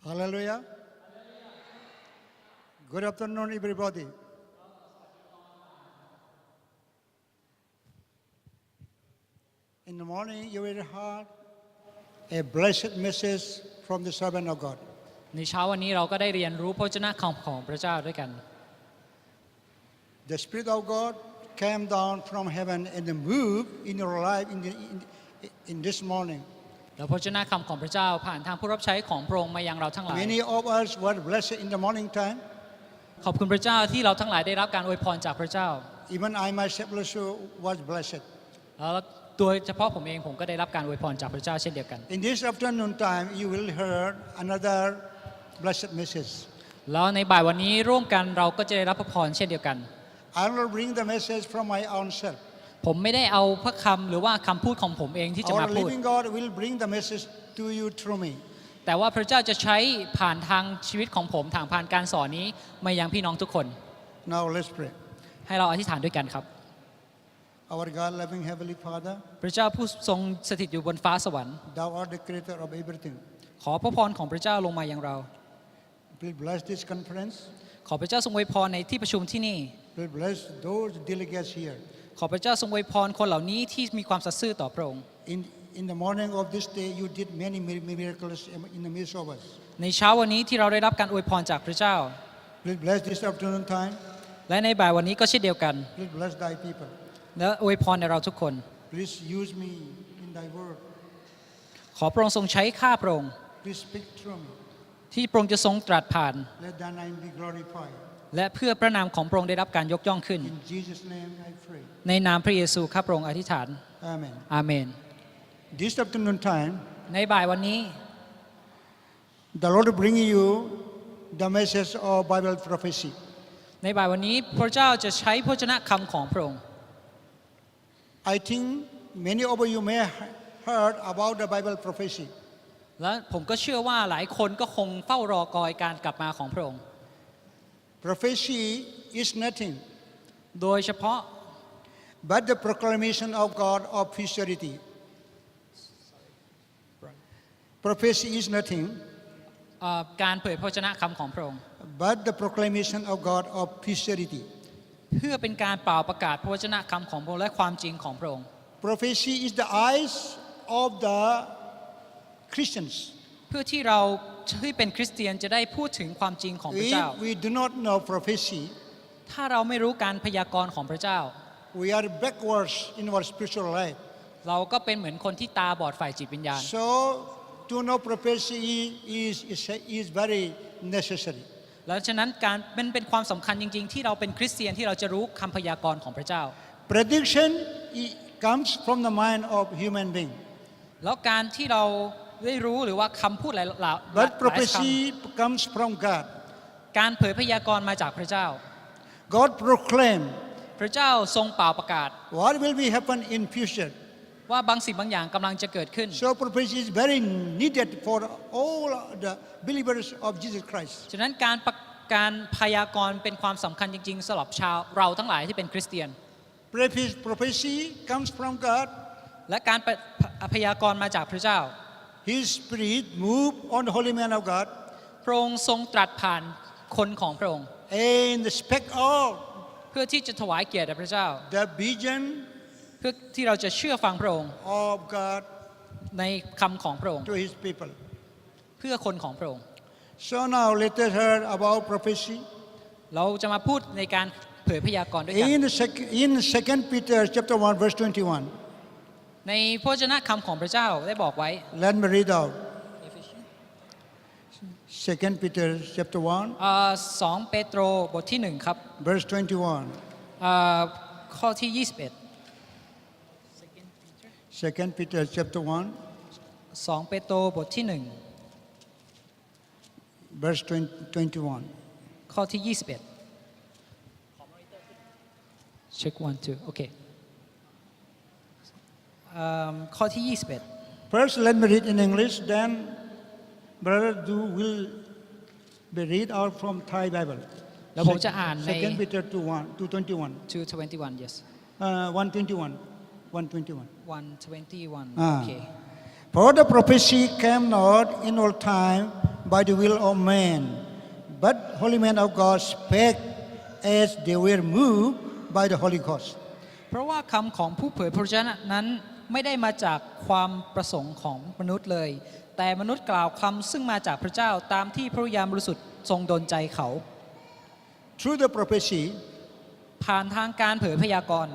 Hallelujah. Good afternoon, everybody. In the morning, you will hear a blessed message from the servant of God. ในเช้าวันนี้เราก็ได้เรียนรู้พระวจนะของพระเจ้าด้วยกัน The Spirit of God came down from heaven and moved in your life in this morning. แล้วพระวจนะของพระเจ้าผ่านทางผู้รับใช้ของพระองค์มายังเราทั้งหลาย Many of us were blessed in the morning time. ขอบคุณพระเจ้าที่เราทั้งหลายได้รับการอวยพรจากพระเจ้า Even I myself also was blessed. แล้วโดยเฉพาะผมเองผมก็ได้รับการอวยพรจากพระเจ้าเช่นเดียวกัน In this afternoon time, you will hear another blessed message. แล้วในบ่ายวันนี้ร่วมกันเราก็จะได้รับพระพรเช่นเดียวกัน I will bring the message from my own self. ผมไม่ได้เอาพระคำหรือว่าคำพูดของผมเองที่จะมา Our พูด living God will bring the message to you through me. แต่ว่าพระเจ้าจะใช้ผ่านทางชีวิตของผมผ่านการสอนนี้มายังพี่น้องทุกคน Now let's pray. ให้เราอธิษฐานด้วยกันครับ Our God, loving Heavenly Father, พระเจ้าผู้ทรงสถิตอยู่บนฟ้าสวรรค์ Thou art the creator of everything. ขอพระพรของพระเจ้าลงมายังเรา Please bless this conference. ขอพระเจ้าทรงอวยพรในที่ประชุมที่นี่ Please bless those delegates here. ขอพระเจ้าทรงอวยพรคนเหล่านี้ที่มีความสัตย์ซื่อต่อพระองค์ In the morning of this day, you did many miracles in the midst of us. ในเช้าวันนี้ที่เราได้รับการอวยพรจากพระเจ้า Please bless this afternoon time. และในบ่ายวันนี้ก็เช่นเดียวกัน Please bless Thy people. และอวยพรในเราทุกคน Please use me in Thy word. ขอพระองค์ทรงใช้ข้าพระองค์ Please speak through me. ที่พระองค์จะทรงตรัสผ่าน Let Thy name be glorified. และเพื่อพระนามของพระองค์ได้รับการยกย่องขึ้น In Jesus' name I pray. ในนามพระเยซูข้าพระองค์อธิษฐาน Amen. อาเมน This afternoon time, ในบ่ายวันนี้ the Lord bring you the message of Bible prophecy. ในบ่ายวันนี้พระเจ้าจะใช้พระวจนะคำของพระองค์ I think many of you may have heard about the Bible prophecy. และผมก็เชื่อว่าหลายคนก็คงเฝ้ารอคอยการกลับมาของพระองค์ Prophecy is nothing โดยเฉพาะ but the proclamation of God of futurity. Prophecy is nothing การเผยพระวจนะคำของพระองค์ but the proclamation of God of futurity. เพื่อเป็นการเป่าประกาศพระวจนะคำของพระองค์และความจริงของพระองค์ Prophecy is the eyes of the Christians. เพื่อที่เราที่เป็นคริสเตียนจะได้พูดถึงความจริงของพระเจ้า If we do not know prophecy, ถ้าเราไม่รู้การพยากรณ์ของพระเจ้า we are backwards in our spiritual life. เราก็เป็นเหมือนคนที่ตาบอดฝ่ายจิตวิญญาณ So to know prophecy is very necessary. แล้วฉะนั้นการเป็นความสำคัญจริงๆที่เราเป็นคริสเตียนที่เราจะรู้คำพยากรณ์ของพระเจ้า Prediction comes from the mind of human being. แล้วการที่เราได้รู้หรือว่าคำพูดหลายๆ But ค prophecy comes from God. ำการเผยพยากรณ์มาจากพระเจ้า God proclaim พระเจ้าทรงเป่าประกาศ what will be happen in future. ว่าบางสิ่งบางอย่างกำลังจะเกิดขึ้น So prophecy is very needed for all the believers of Jesus Christ. ฉะนั้นการพยากรณ์เป็นความสำคัญจริงๆสำหรับชาวเราทั้งหลายที่เป็นคริสเตียน Prophecy comes from God. และการพยากรณ์มาจากพระเจ้า His Spirit move on the holy man of God พระองค์ทรงตรัสผ่านคนของพระองค์ and speak out เพื่อที่จะถวายเกียรติแด่พระเจ้า the vision เพื่อที่เราจะเชื่อฟังพระองค์ of God ในคำของพระองค์ to His people. เพื่อคนของพระองค์ So now let us hear about prophecy. เราจะมาพูดในการเผยพยากรณ์ด้วยกัน In 2 Peter chapter 1 verse 21. ในพระวจนะคำของพระเจ้าได้บอกไว้ Let me read out. 2 Peter chapter 2 เปโตรบทที่1ครับ 1 verse 21. ข้อที่ 2 Peter chapter 1 21 2 เปโตรบทที่verse 21. ข้อที่ 21 check 1 2โอเคข้อที่ 21 First let me read in English, then brother will be read out from Thai Bible. แล้วผมจะอ่านใน 2 Peter 2:21. 2:21 yes 1:21. 1:21. 1:21 Ah. โอเค For the prophecy came not in old time by the will of man, but holy men of God spake as they were moved by the Holy Ghost. เพราะว่าคำของผู้เผยพระวจนะนั้นไม่ได้มาจากความประสงค์ของมนุษย์เลย แต่มนุษย์กล่าวคำซึ่งมาจากพระเจ้าตามที่พระวิญญาณบริสุทธิ์ทรงดลใจเขา Through the prophecy, ผ่านทางการเผยพยากรณ์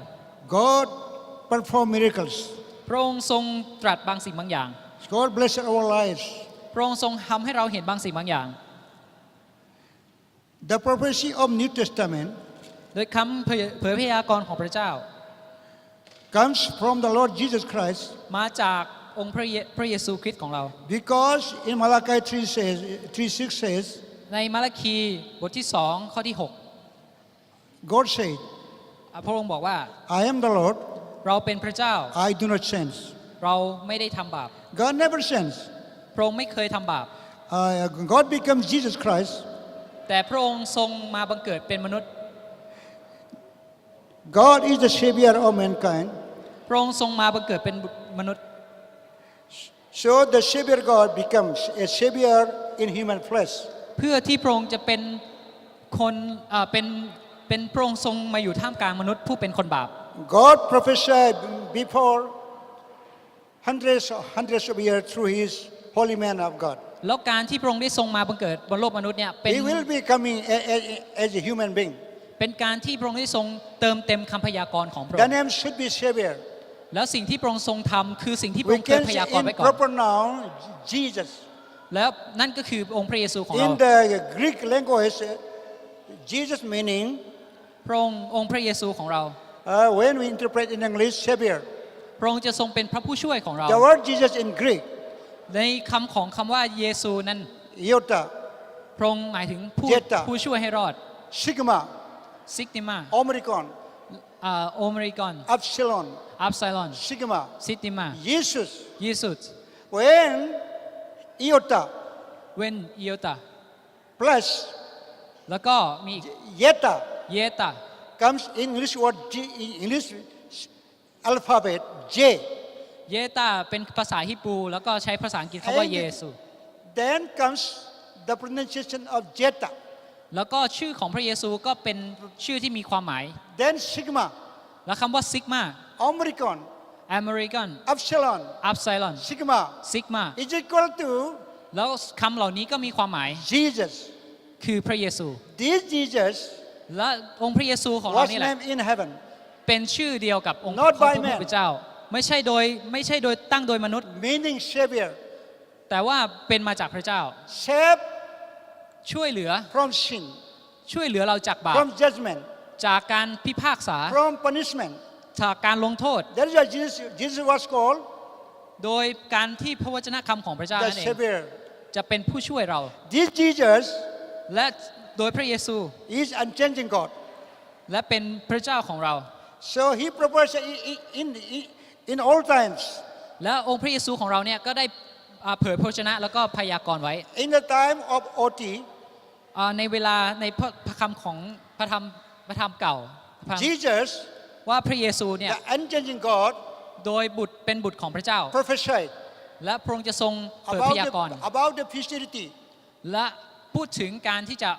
God performed miracles. พระองค์ทรงตรัสบางสิ่งบางอย่าง God blessed our lives. พระองค์ทรงทำให้เราเห็นบางสิ่งบางอย่าง The prophecy of New Testament โดยคำเผยพยากรณ์ของพระเจ้า comes from the Lord Jesus Christ มาจากองค์พระเยซูคริสต์ของเรา because in Malachi 3:6 says, ในมาระคีบทที่2ข้อที่ God said, 6พระองค์บอกว่า I am the Lord, เราเป็นพระเจ้า I do not sense. เราไม่ได้ทำบาป God never sins. พระองค์ไม่เคยทำบาป God becomes Jesus Christ. แต่พระองค์ทรงมาบังเกิดเป็นมนุษย์ God is the Savior of mankind. พระองค์ทรงมาบังเกิดเป็นมนุษย์ So the Savior God becomes a Savior in human flesh. เพื่อที่พระองค์จะเป็นคนเป็นพระองค์ทรงมาอยู่ท่ามกลางมนุษย์ผู้เป็นคนบาป God prophesied before hundreds of years through His holy man of God. แล้วการที่พระองค์ได้ทรงมาบังเกิดบนโลกมนุษย์เนี่ยเป็น He will be coming as a human being. เป็นการที่พระองค์ได้ทรงเติมเต็มคำพยากรณ์ของพระอง The ค์ name should be Savior. แล้วสิ่งที่พระองค์ทรงทำคือสิ่งที่พระอ We งค์เคย can พ say ยากรณ์ in ไว้ก่อน proper noun Jesus. แล้วนั่นก็คือองค์พระเยซูของเรา In the Greek language, Jesus meaning พระองค์พระเยซูของเรา when we interpret in English Savior. พระองค์จะทรงเป็นพระผู้ช่วยของเรา The word Jesus in Greek, ในคำของคำว่าเยซูนั้น Iota, พระองค์หมายถึงผู้ Jeta ผู้ช่วยให้รอด Sigma, ซิกติมา Omicron, โอเมริกอน Epsilon, อัพไซลอน Sigma, ซิติมา Jesus. เยซู When Iota เวนอิโอตา plus แล้วก็มีอีก Yeta เยตา comes in English word English alphabet J. เยตาเป็นภาษาฮิบรูแล้วก็ใช้ภาษาอังกฤษคำว่าเยซู Then comes the pronunciation of Jeta. แล้วก็ชื่อของพระเยซูก็เป็นชื่อที่มีความหมาย Then Sigma, และคำว่าซิกมา Omicron, อเมริกัน Epsilon, อัพไซลอน Sigma ซิกมา is equal to แล้วคำเหล่านี้ก็มีความหมาย Jesus. คือพระเยซู This Jesus และองค์พระเยซูของเรา was นี่แหละ named in heaven. เป็นชื่อเดียวกับองค์ Not พระ by ผู้ man เป็นเจ้า ไม่ใช่โดยตั้งโดยมนุษย์ Meaning Savior. แต่ว่าเป็นมาจากพระเจ้า Save ช่วยเหลือ from sin, ช่วยเหลือเราจากบาป from judgment, จากการพิพากษา from punishment. จากการลงโทษ That is why Jesus was called โดยการที่พระวจนะคำของพระเจ้า the นั่นเอง Savior. จะเป็นผู้ช่วยเรา This Jesus และโดยพระเยซู is unchanging God. และเป็นพระเจ้าของเรา So He proposed in all times. และองค์พระเยซูของเราเนี่ยก็ได้เผยพระวจนะแล้วก็พยากรณ์ไว้ In the time of OT, ในเวลาในพระคำของพระธรรมเก่าพระธรรม Jesus, ว่าพระเยซูเนี่ย the unchanging God, โดยเป็นบุตรของพระเจ้า prophesied และพระองค์จะทรงเผยพยากรณ์ about the futurity, และพูดถึงการที่จะ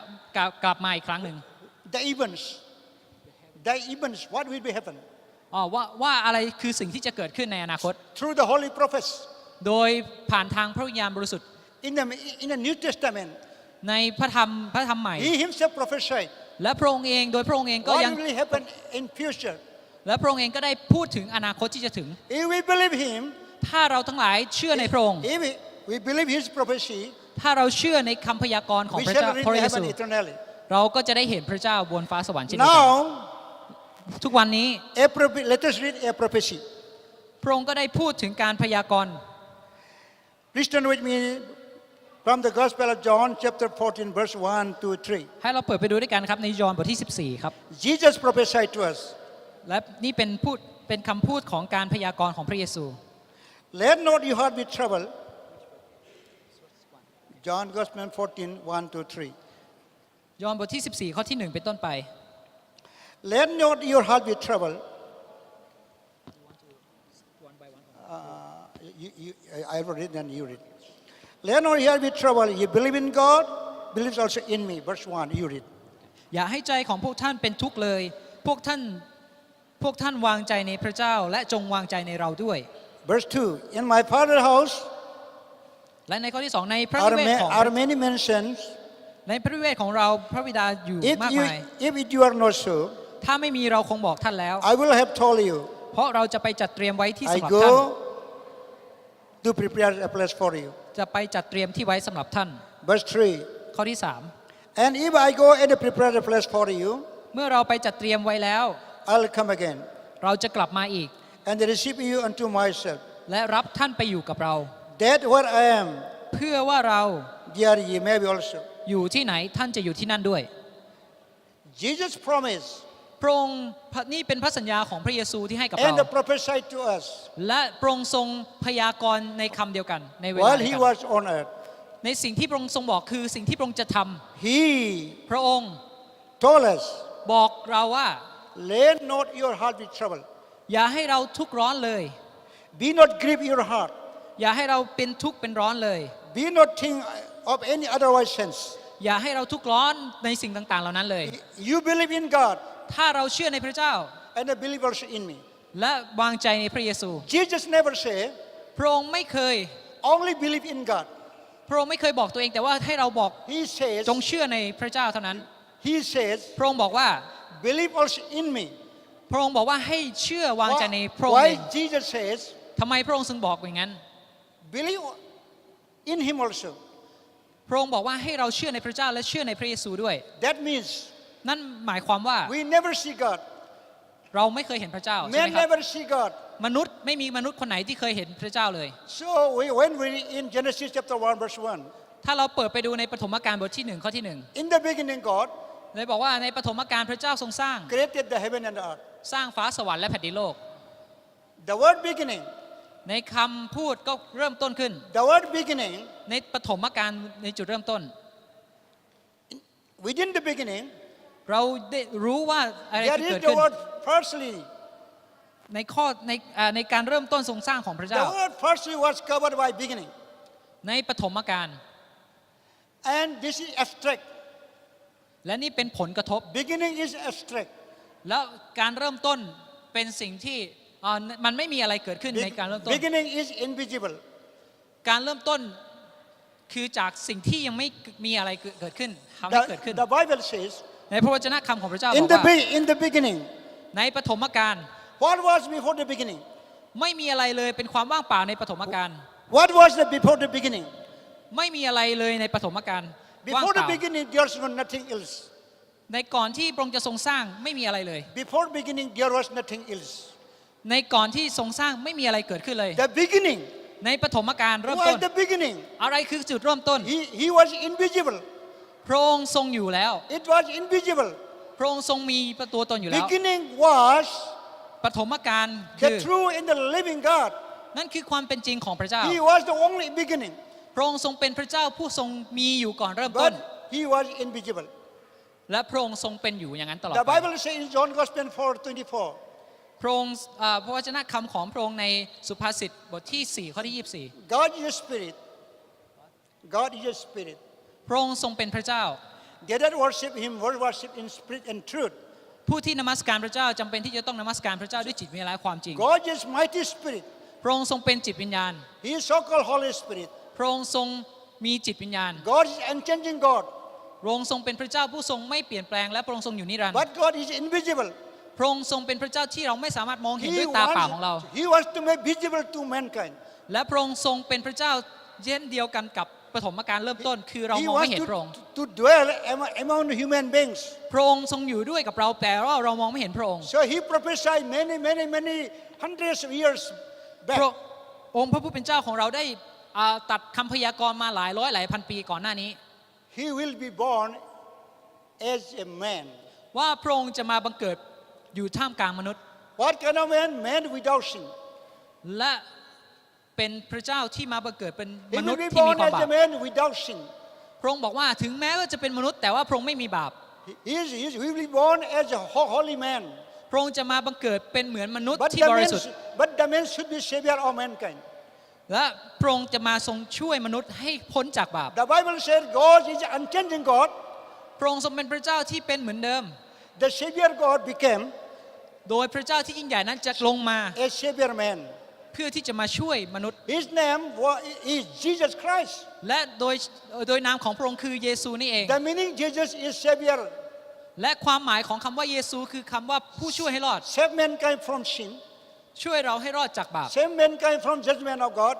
กลับมาอีกครั้งหนึ่ง the events, what will be happen ว่าอะไรคือสิ่งที่จะเกิดขึ้นในอนาคต through the holy prophets โดยผ่านทางพระวิญญาณบริสุทธิ์ in the New Testament. ในพระธรรมใหม่ He Himself prophesied และพระองค์เองโดยพระองค์เองก็ยัง what will happen in future. และพระองค์เองก็ได้พูดถึงอนาคตที่จะถึง If we believe Him, ถ้าเราทั้งหลายเชื่อในพระองค์ if we believe His prophecy, ถ้าเราเชื่อในคำพยากรณ์ของ we พระเจ้า shall พระ reach เยซู heaven eternally. เราก็จะได้เห็นพระเจ้าบนฟ้าสวรรค์เช่นเดียวกัน Now, ทุกวันนี้ let us read a prophecy. พระองค์ก็ได้พูดถึงการพยากรณ์ Please turn with me from the Gospel of John, chapter 14, verse 1 to 3. ให้เราเปิดไปดูด้วยกันครับในยอห์นบทที่ 14 ครับ Jesus prophesied to us, และนี่เป็นคำพูดของการพยากรณ์ของพระเยซู Let not your heart be troubled. John Gospel 14, 1 to 3. ยอห์นบทที่ 14 ข้อที่ 1 เป็นต้นไป Let not your heart be troubled. I will read and you read. Let not your heart be troubled. You believe in God, believe also in me. Verse 1, you read. อย่าให้ใจของพวกท่านเป็นทุกข์เลยพวกท่านวางใจในพระเจ้าและจงวางใจในเราด้วย Verse 2, in my Father's house และในข้อที่ 2ในพระวิเวกของ are many mansions. ในพระวิเวกของเราพระบิดาอยู่มากมาย If you are not so, ถ้าไม่มีเราคงบอกท่านแล้ว I will have told you. เพราะเราจะไปจัดเตรียมไว้ที่ I สำหรับท่าน go to prepare a place for you. จะไปจัดเตรียมที่ไว้สำหรับท่าน Verse 3, ข้อที่ and if I go and prepare a place for you, 3 เมื่อเราไปจัดเตรียมไว้แล้ว I'll come again เราจะกลับมาอีก and receive you unto myself, และรับท่านไปอยู่กับเรา that where I am, เพื่อว่าเรา there ye may be also. อยู่ที่ไหนท่านจะอยู่ที่นั่นด้วย Jesus promised พระองค์นี่เป็นพระสัญญาของพระเยซูที่ให้กับเรา and prophesied to us และพระองค์ทรงพยากรณ์ในคำเดียวกันในเวลา while เดี he ยวกัน was on earth. ในสิ่งที่พระองค์ทรงบอกคือสิ่งที่พระองค์จะทำ He พระองค์ told us, บอกเราว่า let not your heart be troubled. อย่าให้เราทุกข์ร้อนเลย Be not grieve your heart. อย่าให้เราเป็นทุกข์เป็นร้อนเลย Be not think of any otherwise sense. อย่าให้เราทุกข์ร้อนในสิ่งต่างๆ เหล่านั้นเลย You believe in God ถ้าเราเชื่อในพระเจ้า and believe also in me. และวางใจในพระเยซู Jesus never say, พระองค์ไม่เคย only believe in God. พระองค์ไม่เคยบอกตัวเองแต่ว่าให้เราบอก He says, จงเชื่อในพระเจ้าเท่านั้น he says, พระองค์บอกว่า believe also in me. พระองค์บอกว่าให้เชื่อวางใจในพระองค์ Why เอง Jesus says, ทำไมพระองค์จึงบอกอย่างนั้น believe in him also. พระองค์บอกว่าให้เราเชื่อในพระเจ้าและเชื่อในพระเยซูด้วย That means นั่นหมายความว่า we never see God. เราไม่เคยเห็นพระเจ้าใช่ไห Man มครับ never see God. มนุษย์ไม่มีมนุษย์คนไหนที่เคยเห็นพระเจ้าเลย So when we in Genesis chapter 1 verse 1, ถ้าเราเปิดไปดูในปฐมกาลบทที่ 1 ข้อที่ in the beginning God 1เลยบอกว่าในปฐมกาลพระเจ้าทรงสร้าง created the heaven and the earth. สร้างฟ้าสวรรค์และแผ่นดินโลก The word beginning, ในคำพูดก็เริ่มต้นขึ้น the word beginning, ในปฐมกาลในจุดเริ่มต้น within the beginning, เราได้รู้ว่าอะไร there ที่เกิ is ด the ขึ้น word firstly. ในข้อในการเริ่มต้นทรงสร้างของพระเจ้า The word firstly was covered by beginning. ในปฐมกาล And this is abstract. และนี่เป็นผลกระทบ Beginning is abstract. แล้วการเริ่มต้นเป็นสิ่งที่มันไม่มีอะไรเกิดขึ้นในการเริ่มต้น Beginning is invisible. การเริ่มต้นคือจากสิ่งที่ยังไม่มีอะไรเกิดขึ้นทำให้เกิดขึ้น The Bible says, ในพระวจนะคำของพระเจ้าบอก in ว่า in the beginning, ในปฐมกาล what was before the beginning? ไม่มีอะไรเลยเป็นความว่างเปล่าในปฐมกาล What was the before the beginning? ไม่มีอะไรเลยในปฐมกาลว่าง Before เป the ล่า beginning, there's nothing else. ในก่อนที่พระองค์จะทรงสร้างไม่มีอะไรเลย Before beginning, there was nothing else. ในก่อนที่ทรงสร้างไม่มีอะไรเกิดขึ้นเลย The beginning, ในปฐมกาลเริ่ม who ต้น was the beginning? อะไรคือจุดเริ่มต้น He was invisible. พระองค์ทรงอยู่แล้ว It was invisible. พระองค์ทรงมีตัวตนอยู่แล้ว Beginning was ปฐมกาลคื the อ true and the living God. นั่นคือความเป็นจริงของพระเจ้า He was the only beginning, พระองค์ทรงเป็นพระเจ้าผู้ทรงมีอยู่ก่อนเริ่มต้น but he was invisible. และพระองค์ทรงเป็นอยู่อย่างนั้นตลอด The ไป Bible says in John Gospel 4:24, พระองค์พระวจนะคำของพระองค์ในสุภาษิตบทที่ 4 ข้อที่ God is a spirit. God is a spirit. 24 พระองค์ทรงเป็นพระเจ้า They that worship him worship in spirit and truth. ผู้ที่นมัสการพระเจ้าจำเป็นที่จะต้องนมัสการพระเจ้าด้วยจิตวิญญาณและความจริง God is mighty spirit. พระองค์ทรงเป็นจิตวิญญาณ He is so-called Holy Spirit. พระองค์ทรงมีจิตวิญญาณ God is unchanging God. พระองค์ทรงเป็นพระเจ้าผู้ทรงไม่เปลี่ยนแปลงและพระองค์ทรงอยู่นิรันดร์ But God is invisible. พระองค์ทรงเป็นพระเจ้าที่เราไม่สามารถมองเห็นด้วยตาเปล่าของเรา He wants to make visible to mankind. และพระองค์ทรงเป็นพระเจ้าเช่นเดียวกันกับปฐมกาลเริ่มต้น คือเรา He มองไม่ wants เห็นพระองค์ to dwell among the human beings. พระองค์ทรงอยู่ด้วยกับเราแต่ว่าเรามองไม่เห็นพระองค์ So he prophesied many hundreds of years พ back. ระองค์พระผู้เป็นเจ้าของเราได้ตัดคำพยากรณ์มาหลายร้อยหลายพันปีก่อนหน้านี้ He will be born as a man. ว่าพระองค์จะมาบังเกิดอยู่ท่ามกลางมนุษย์ What kind of man? Man without sin. และเป็นพระเจ้าที่มาบังเกิดเป็น He มนุษ will ย์ be ที่มี born ความ as บา a ป man without sin. พระองค์บอกว่าถึงแม้ว่าจะเป็นมนุษย์แต่ว่าพระองค์ไม่มีบาป He will be born as a holy man. พระองค์จะมาบังเกิดเป็นเหมือนมนุษย์ But ที่ the บ man, ริสุทธิ์ but the man should be savior of mankind. และพระองค์จะมาทรงช่วยมนุษย์ให้พ้นจากบาป The Bible says God is an unchanging God. พระองค์ทรงเป็นพระเจ้าที่เป็นเหมือนเดิม The Savior God became โดยพระเจ้าที่ยิ่งใหญ่นั้นจะลงมา a Savior man. เพื่อที่จะมาช่วยมนุษย์ His name is Jesus Christ. และโดยนามของพระองค์คือเยซูนี่เอง The meaning Jesus is Savior. และความหมายของคำว่าเยซูคือคำว่าผู้ช่วยให้รอด Save mankind from sin. ช่วยเราให้รอดจากบาป Save mankind from judgment of God.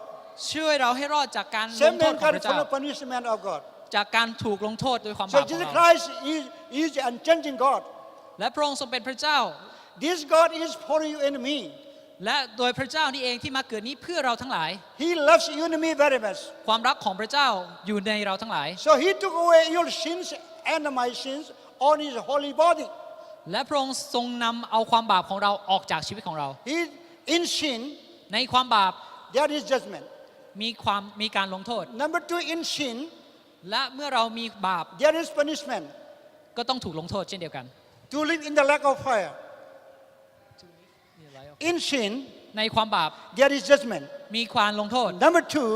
ช่วยเราให้รอดจากการล Save งโทษของ mankind พระเจ้า from the punishment of God. จากการถูกลงโทษโดยความ So บาปของ Jesus เรา Christ is an unchanging God. และพระองค์ทรงเป็นพระเจ้า This God is for you and me. และโดยพระเจ้านี่เองที่มาเกิดนี้เพื่อเราทั้งหลาย He loves you and me very much. ความรักของพระเจ้าอยู่ในเราทั้งหลาย So He took away your sins and my sins on His holy body. และพระองค์ทรงนำเอาความบาปของเราออกจากชีวิตของเรา He, in sin, ในความบาป there is judgment. มีการลงโทษ Number two, in sin, และเมื่อเรามีบาป there is punishment. ก็ต้องถูกลงโทษเช่นเดียวกัน To live in the lake of fire. In sin, ในความบาป there is judgment. มีความลงโทษ Number two,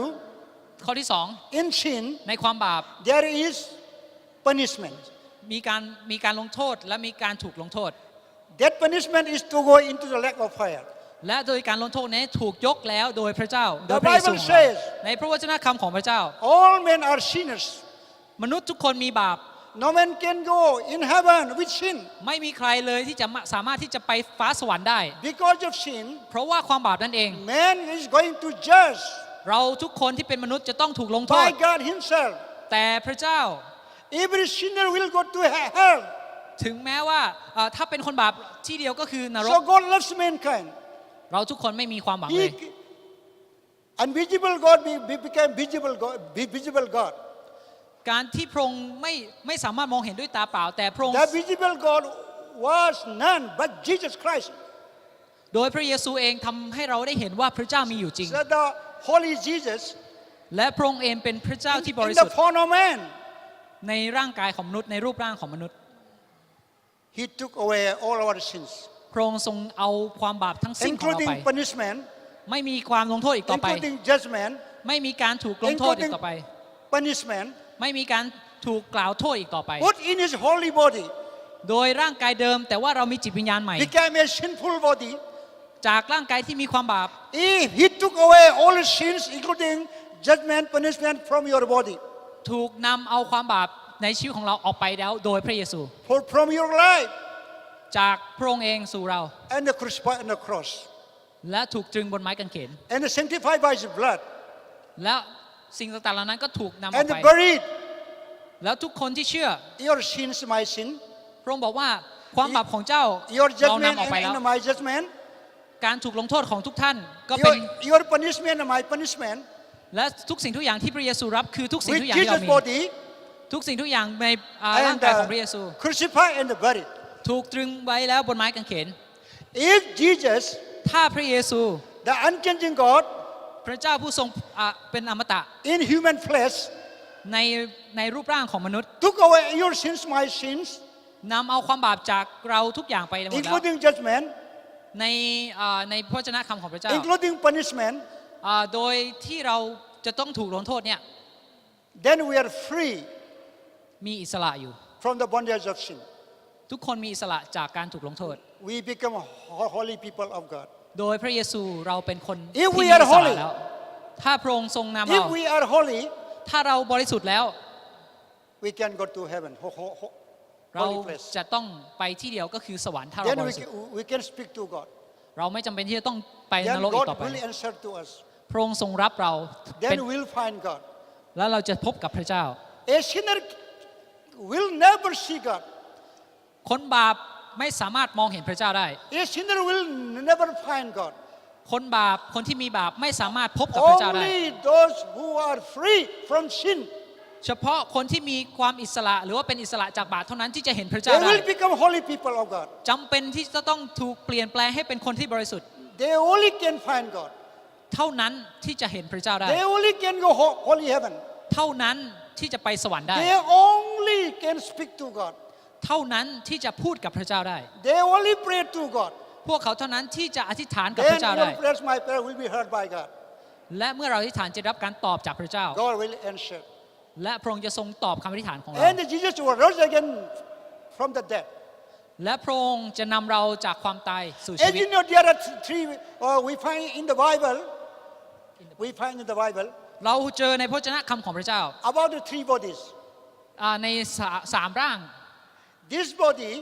ข้อที่สอง in sin, ในความบาป there is punishment. มีการลงโทษและมีการถูกลงโทษ That punishment is to go into the lake of fire. และโดยการลงโทษนี้ถูกยกแล้วโดยพระเจ้า โด The ยพระเยซู Bible says ในพระวจนะคำของพระเจ้า all men are sinners. มนุษย์ทุกคนมีบาป No man can go in heaven with sin. ไม่มีใครเลยที่จะสามารถที่จะไปฟ้าสวรรค์ได้ Because of sin, เพราะว่าความบาปนั่นเอง man is going to judge เราทุกคนที่เป็นมนุษย์จะต้องถูกลงโทษ by God Himself. แต่พระเจ้า Every sinner will go to hell. ถึงแม้ว่าถ้าเป็นคนบาปที่เดียวก็คือนร So ก God loves mankind. เราทุกคนไม่มีความหวังเลย Invisible God became visible God. การที่พระองค์ไม่สามารถมองเห็นด้วยตาเปล่า แต่พระองค์ The visible God was none but Jesus Christ. โดยพระเยซูเองทำให้เราได้เห็นว่าพระเจ้ามีอยู่จริง So the Holy Jesus และพระองค์เองเป็นพระเจ้าที่บริ in สุ the ทธิ์ form of man, ในร่างกายของมนุษย์ในรูปร่างของมนุษย์ He took away all our sins, พระองค์ทรงเอาความบาปทั้งสิ้นของเราไป including punishment, ไม่มีความลงโทษอีกต่อไป including judgment, ไม่มีการถูกลงโทษอีกต่อไป punishment, ไม่มีการถูกกล่าวโทษอีกต่อไป put in His holy body, โดยร่างกายเดิมแต่ว่าเรามีจิตวิญญาณใหม่ became a sinful body. จากร่างกายที่มีความบาป He took away all sins, including judgment, punishment from your body, ถูกนำเอาความบาปในชีวิตของเราออกไปแล้วโดยพระเยซู from your life, จากพระองค์เองสู่เรา and the crucified on the cross, และถูกตรึงบนไม้กางเขน and sanctified by His blood, และสิ่งต่างๆเหล่านั้นก็ถูกนำออก and ไป buried. แล้วทุกคนที่เชื่อ Your sins, my sin, พระองค์บอกว่าความบาปของเจ้า your เรา judgment นำออกไปแล้ว and my judgment, การถูกลงโทษของทุกท่านก็เป็น your punishment and my punishment, และทุกสิ่งทุกอย่างที่พระเยซูรับคือทุกสิ่ง with ทุกอย่างที่เรา Jesus' มี body, ทุกสิ่งทุกอย่างในร่าง and กายของพระเยซู crucified and buried. ถูกตรึงไว้แล้วบนไม้กางเขน If Jesus, ถ้าพระเยซู the unchanging God, พระเจ้าผู้ทรงเป็นอมตะ in human flesh, ในรูปร่างของมนุษย์ took away your sins, my sins, นำเอาความบาปจากเราทุกอย่างไปหมดแล้ว including judgment, ในพระวจนะคำของพระเจ้า including punishment, โดยที่เราจะต้องถูกลงโทษเนี่ย then we are free มีอิสระอยู่ from the bondage of sin. ทุกคนมีอิสระจากการถูกลงโทษ We become holy people of God. โดยพระเยซูเราเป็นคน If ที่ we มี are อิสระ holy แล้ว ถ้าพระองค์ทรงนำเรา If we are holy, ถ้าเราบริสุทธิ์แล้ว we can go to heaven, เรา holy place. จะต้องไปที่เดียวก็คือสวรรค์ถ้าเรา Then บริสุทธิ์ we can speak to God. เราไม่จำเป็นที่จะต้องไปน Then รกอีกต่อ God ไป will answer to us. พระองค์ทรงรับเราเป็น Then we'll find God. แล้วเราจะพบกับพระเจ้า A sinner will never see God. คนบาปไม่สามารถมองเห็นพระเจ้าได้ A sinner will never find God. คนบาปคนที่มีบาปไม่สามารถพบกับพระเจ้าได้ Only those who are free from sin, เฉพาะคนที่มีความอิสระหรือว่าเป็นอิสระจากบาปเท่านั้นที่จะเห็นพระเจ้า they ได้ will become holy people of God. จำเป็นที่จะต้องถูกเปลี่ยนแปลงให้เป็นคนที่บริสุทธิ์ They only can find God. เท่านั้นที่จะเห็นพระเจ้าได้ They only can go holy heaven. เท่านั้นที่จะไปสวรรค์ได้ They only can speak to God. เท่านั้นที่จะพูดกับพระเจ้าได้ They only pray to God. พวกเขาเท่านั้นที่จะอธิษฐานกับพ Then ระเจ้าได้ your prayers, my prayer, will be heard by God. และเมื่อเราอธิษฐานจะได้รับการตอบจากพระเจ้า God will answer. และพระองค์จะทรงตอบคำอธิษฐานของเรา And Jesus rose again from the dead. และพระองค์จะนำเราจากความตายสู่ชี As วิต you know, there are three, we find in the Bible,เราเจอในพระวจนะคำของพระเจ้า about the three bodies. ในสามร่าง This body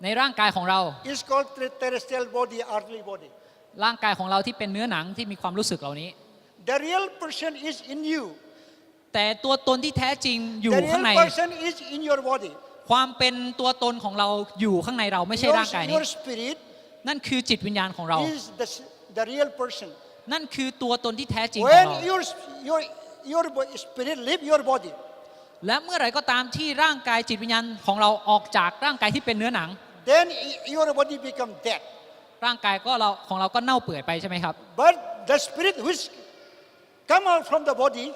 ในร่างกายของเรา is called terrestrial body, earthly body. ร่างกายของเราที่เป็นเนื้อหนังที่มีความรู้สึกเหล่านี้ The real person is in you. แต่ตัวตนที่แท้จริงอยู่ The ข้าง real ใน person is in your body. ความเป็นตัวตนของเราอยู่ข้างในเราไม่ใช่ร่างกายนี้ Your spirit นั่นคือจิตวิญญาณของเรา is the real person. นั่นคือตัวตนที่แท้จริงของเรา When your spirit leave your body, และเมื่อไหร่ก็ตามที่ร่างกายจิตวิญญาณของเราออกจากร่างกายที่เป็นเนื้อหนัง then your body become dead. ร่างกายของเราก็เน่าเปื่อยไปใช่ไหมครับ But the spirit which come out from the body,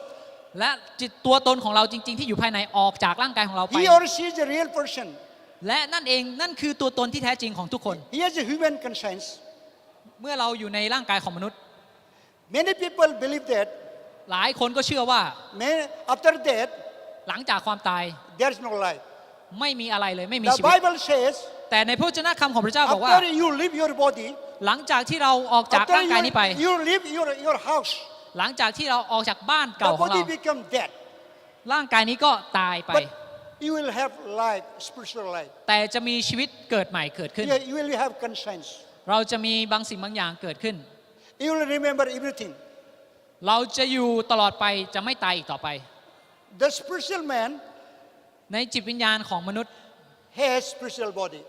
และจิตตัวตนของเราจริง ๆ ที่อยู่ภายในออกจากร่างกายของเราไป he or she is a real person. และนั่นคือตัวตนที่แท้จริงของทุกคน He has a human conscience. เมื่อเราอยู่ในร่างกายของมนุษย์ Many people believe that หลายคนก็เชื่อว่า after death, หลังจากความตาย there's no life. ไม่มีอะไรเลยไม่มี The ชีวิต Bible says, แต่ในพระวจนะคำของพระเจ้าบอกว่า after you leave your body, หลังจากที่เราออกจาก after ร่างกายนี้ไป you leave your house, หลังจากที่เราออกจากบ้าน the เก่าของเรา body become dead. ร่างกายนี้ก็ตายไป But you will have life, spiritual life. แต่จะมีชีวิตเกิดใหม่เกิดขึ้น You will have conscience. เราจะมีบางสิ่งบางอย่างเกิดขึ้น You will remember everything. เราจะอยู่ตลอดไปจะไม่ตายอีกต่อไป The spiritual man ในจิตวิญญาณของมนุษย์ has spiritual body.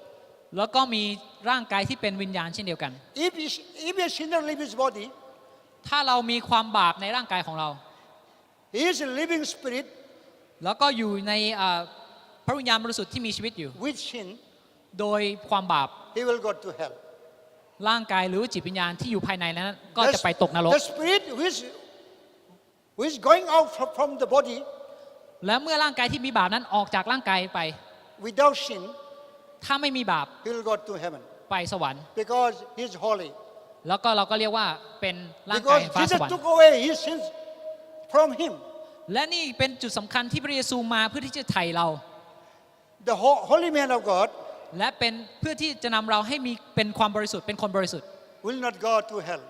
แล้วก็มีร่างกายที่เป็นวิญญาณเช่นเดียวกัน If a sinner leave his body, ถ้าเรามีความบาปในร่างกายของเรา he is a living spirit แล้วก็อยู่ในพระวิญญาณบริสุทธิ์ที่มีชีวิตอยู่ with sin. โดยความบาป He will go to hell. ร่างกายหรือว่าจิตวิญญาณที่อยู่ภายในนั้นก็จะไปตกนรก The spirit who is going out from the body และเมื่อร่างกายที่มีบาปนั้นออกจากร่างกายไป without sin, ถ้าไม่มีบาป he will go to heaven ไปสวรรค์ because he is holy. แล้วก็เราก็เรียกว่าเป็นร่างกาย Because แห่งฟ้าส Jesus วรรค์ took away his sins from him. และนี่เป็นจุดสำคัญที่พระเยซูมาเพื่อที่จะไถ่เรา The holy man of God และเป็นเพื่อที่จะนำเราให้มีเป็นความบริสุทธิ์เป็นคนบริสุทธิ์ will not go to hell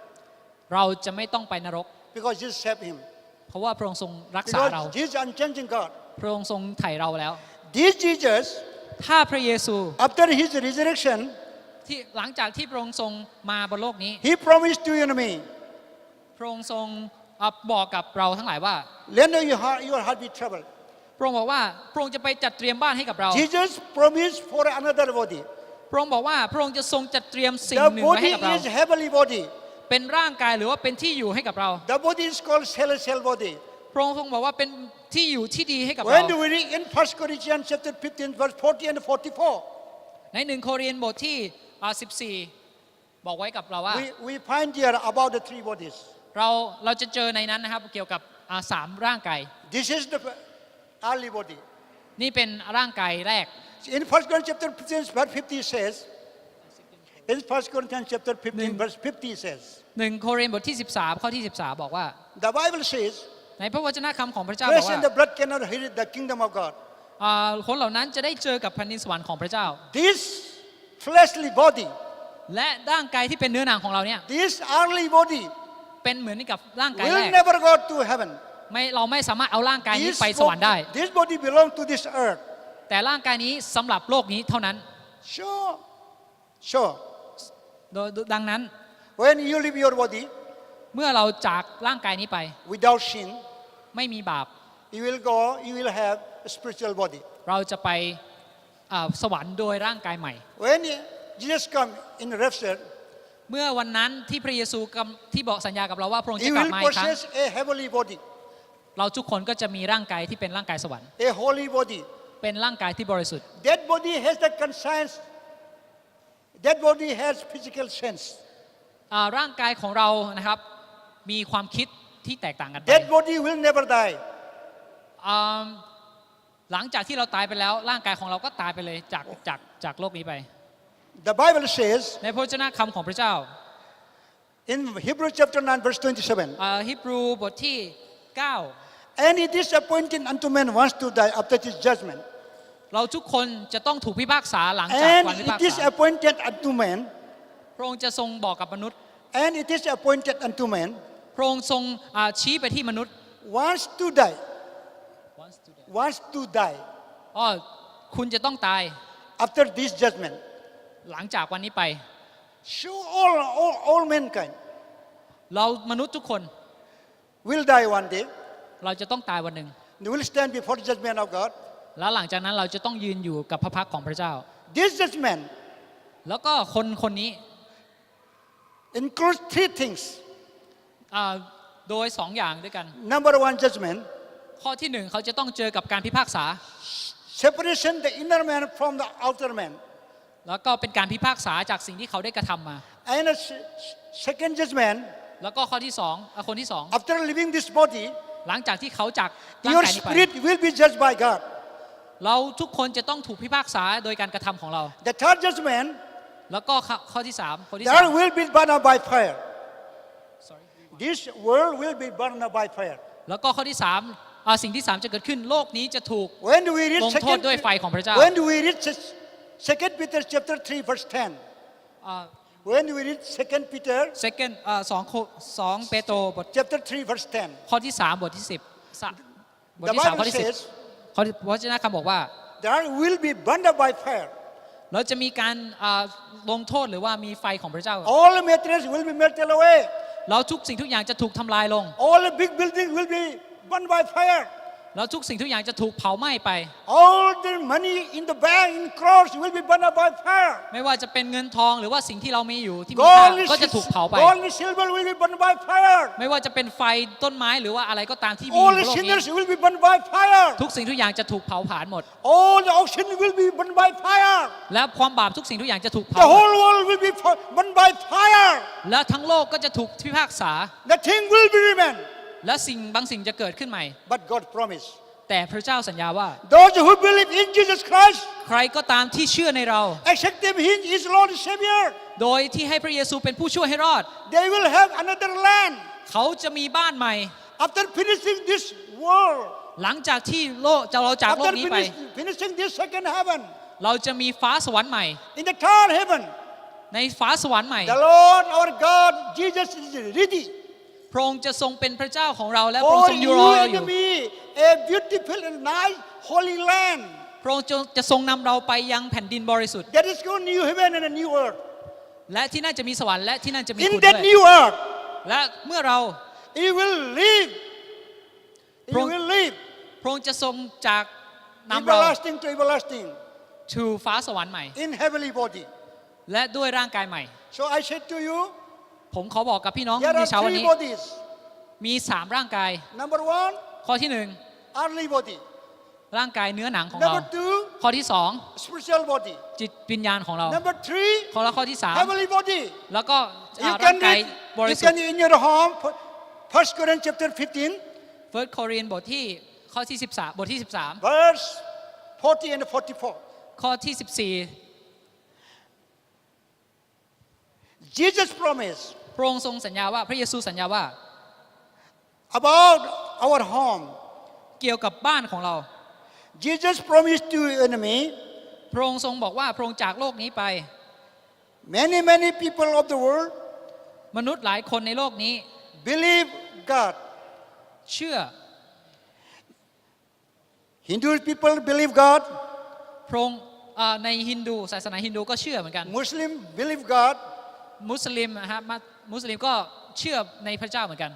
เราจะไม่ต้องไปนรก because Jesus saved him. เพราะว่าพระองค์ทรงรักษาเรา Because Jesus is unchanging God. พระองค์ทรงไถ่เราแล้ว This Jesus, ถ้าพระเยซู after his resurrection, ที่หลังจากที่พระองค์ทรงมาบนโลกนี้ he promised to you and me, พระองค์ทรงบอกกับเราทั้งหลายว่า let your heart be troubled. พระองค์บอกว่าพระองค์จะไปจัดเตรียมบ้านให้กับเรา Jesus promised for another body. พระองค์บอกว่าพระองค์จะทรงจัดเตรียมสิ่ง The หนึ่งไว้ให้ body กับเรา is heavenly body. เป็นร่างกายหรือว่าเป็นที่อยู่ให้กับเรา The body is called celestial body. พระองค์ทรงบอกว่าเป็นที่อยู่ที่ดีให้กับเรา When we read in 1 Corinthians chapter 15 verse 40 and 44, ใน1 โครินธ์บทที่14 บอกไว้กับเราว่า we find here about the three bodies. เราจะเจอในนั้นนะครับเกี่ยวกับ3ร่างกาย This is the earthly body. นี่เป็นร่างกายแรก In 1 Corinthians chapter 15 verse 50 says, in 1 Corinthians chapter 15 verse 50 says, 1 โครินธ์บทที่13ข้อที่13บอกว่า the Bible says, ในพระวจนะคำของพระเจ้าบอ flesh กว่า and the blood cannot inherit the kingdom of God. คนเหล่านั้นจะได้เจอกับแผ่นดินสวรรค์ของพระเจ้า This fleshly body, และร่างกายที่เป็นเนื้อหนังของเราเนี่ย this earthly body เป็นเหมือนกับร่างกายแร will ก never go to heaven. เราไม่สามารถเอาร่างกายนี้ This ไปสวรรค์ได้ this body belongs to this earth. แต่ร่างกายนี้สำหรับโลกนี้เท่านั้น Sure. ดังนั้น When you leave your body เมื่อเราจากร่างกายนี้ไป without sin, ไม่มีบาป you will have a spiritual body. เราจะไปสวรรค์โดยร่างกายใหม่ When Jesus come in rapture, เมื่อวันนั้นที่พระเยซูที่บอกสัญญากับเราว่าพระองค์ he จะกลับ will มาอีกครั้ง possess a heavenly body, เราทุกคนก็จะมีร่างกายที่เป็นร่างกายสวรรค์ a holy body. เป็นร่างกายที่บริสุทธิ์ That body has the conscience. That body has physical sense. ร่างกายของเรานะครับมีความคิดที่แตกต่างกันไป That body will never die. หลังจากที่เราตายไปแล้วร่างกายของเราก็ตายไปเลยจากโลกนี้ไป The Bible says, ในพระวจนะคำของพระเจ้า In Hebrews chapter 9, verse 27. ฮิบรูบทที่ And it is appointed unto men once to die after his judgment. 9 เราทุกคนจะต้องถูกพิพากษาหลังจาก And วันพิพาก it is ษา appointed unto men. พระองค์จะทรงบอกกับมนุษย์ And it is appointed unto men พระองค์ทรงชี้ไปที่มนุษย์ once to die. Once to die อ๋อคุณจะต้องตาย after this judgment. หลังจากวันนี้ไป So all mankind เรามนุษย์ทุกคน will die one day. เราจะต้องตายวันหนึ่ง They will stand before the judgment of God. แล้วหลังจากนั้นเราจะต้องยืนอยู่กับพระพักตร์ของพระเจ้า This judgment แล้วก็คนนี้ includes three things. โดย2 อย่างด้วยกัน Number one, judgment. ข้อที่ 1เขาจะต้องเจอกับการพิพากษา Separation the inner man from the outer man. แล้วก็เป็นการพิพากษาจากสิ่งที่เขาได้กระทำมา And a second judgment, แล้วก็ข้อที่2คนที่ after leaving this body, 2หลังจากที่เขาจากร่าง your กายนี้ไป spirit will be judged by God. เราทุกคนจะต้องถูกพิพากษาโดยการกระทำของเรา The third judgment, แล้วก็ข้อที่3คนที่ there will be burned up by fire. Sorry. This world will be burned up by fire. แล้วก็ข้อที่สิ่งที่ 3จะเกิดขึ้นโลกนี้จะถูก When we read ลงโทษ second, ด้วยไฟของพระเจ้า when we read 2 Peter chapter 3 verse 10, อ่า when we read 2 Peter second 2เปโตรบท chapter 3 verse 10, ข้อที่3บทที่10บท the ที่3ข้อ Bible ที่ says 10ข้อพระเจ้าคำบอกว่า there will be burned up by fire. เราจะมีการลงโทษหรือว่ามีไฟของพระเจ้า All materials will be melted away. แล้วทุกสิ่งทุกอย่างจะถูกทำลายลง All the big buildings will be burned by fire. แล้วทุกสิ่งทุกอย่างจะถูกเผาไหม้ไป All the money in the bank, in crores, will be burned up by fire. ไม่ว่าจะเป็นเงินทองหรือว่าสิ่งที่เรามีอยู่ที่มีค่า Gold ก็จะถูกเผาไป and silver will be burned by fire. ไม่ว่าจะเป็นไฟต้นไม้หรือว่าอะไรก็ตามที่มีอ All ยู่ the บนโลกนี้ sinners will be burned by fire. ทุกสิ่งทุกอย่างจะถูกเผาผลาญหมด All the ocean will be burned by fire. และความบาปทุกสิ่งทุกอย่างจะถูกเผา The whole world will be burned by fire. และทั้งโลกก็จะถูกพิพากษา Nothing will be remain. และบางสิ่งจะเกิดขึ้นใหม่ But God promised. แต่พระเจ้าสัญญาว่า Those who believe in Jesus Christ, ใครก็ตามที่เชื่อในเรา accept Him as Lord and Savior, โดยที่ให้พระเยซูเป็นผู้ช่วยให้รอด they will have another land. เขาจะมีบ้านใหม่ After finishing this world, หลังจากที่เราจากโล after กนี้ไป finishing this second heaven, เราจะมีฟ้าสวรรค์ใหม่ in the third heaven, ในฟ้าสวรรค์ใหม่ the Lord our God, Jesus is ready พระองค์จะทรงเป็นพระเจ้าของเราและพระองค์ for ทรงอ you ยู่รอเราอ and ยู่ me, a beautiful and nice holy land. พระองค์จะทรงนำเราไปยังแผ่นดินบริสุทธิ์ That is called new heaven and a new earth. และที่นั่นจะมีสวรรค์และที่นั่นจะมี In คุณ that ด้วย new earth, และเมื่อเรา He will live. He From- will live พระองค์จะทรงจากนำเรา everlasting to everlasting ชูฟ้าสวรรค์ใหม่ in heavenly body. และด้วยร่างกายใหม่ So I said to you, ผมขอบอกกับพี่น้อง there ใน are เช้าวัน three นี้ bodies. มี3ร่างกาย Number one, ข้อที่ earthly body. 1ร่างกายเนื้อหนังของเรา Number two, ข้อที่ spiritual body. 2จิตวิญญาณของเรา Number three, ข้อที่ heavenly body. 3แล้วก็ You ร่าง can กาย read, บริ you สุท can ธิ์ in your home, 1 Corinthians chapter 15, First Corinthians บทที่ข้อที่13บทที่ verse 40 and 44. 13ข้อที่ Jesus promised 14พระองค์ทรงสัญญาว่าพระเยซูสัญญาว่า about our home. เกี่ยวกับบ้านของเรา Jesus promised to you and me, พระองค์ทรงบอกว่าพระองค์จากโลกนี้ไป many people of the world มนุษย์หลายคนในโลกนี้ believe God. เชื่อ Hindu people believe God. พระองค์ในฮินดูศาสนาฮินดูก็เชื่อเหมือนกัน Muslim believe God. มุสลิมนะฮะมุสลิมก็เชื่อในพระเจ้าเหมือนกัน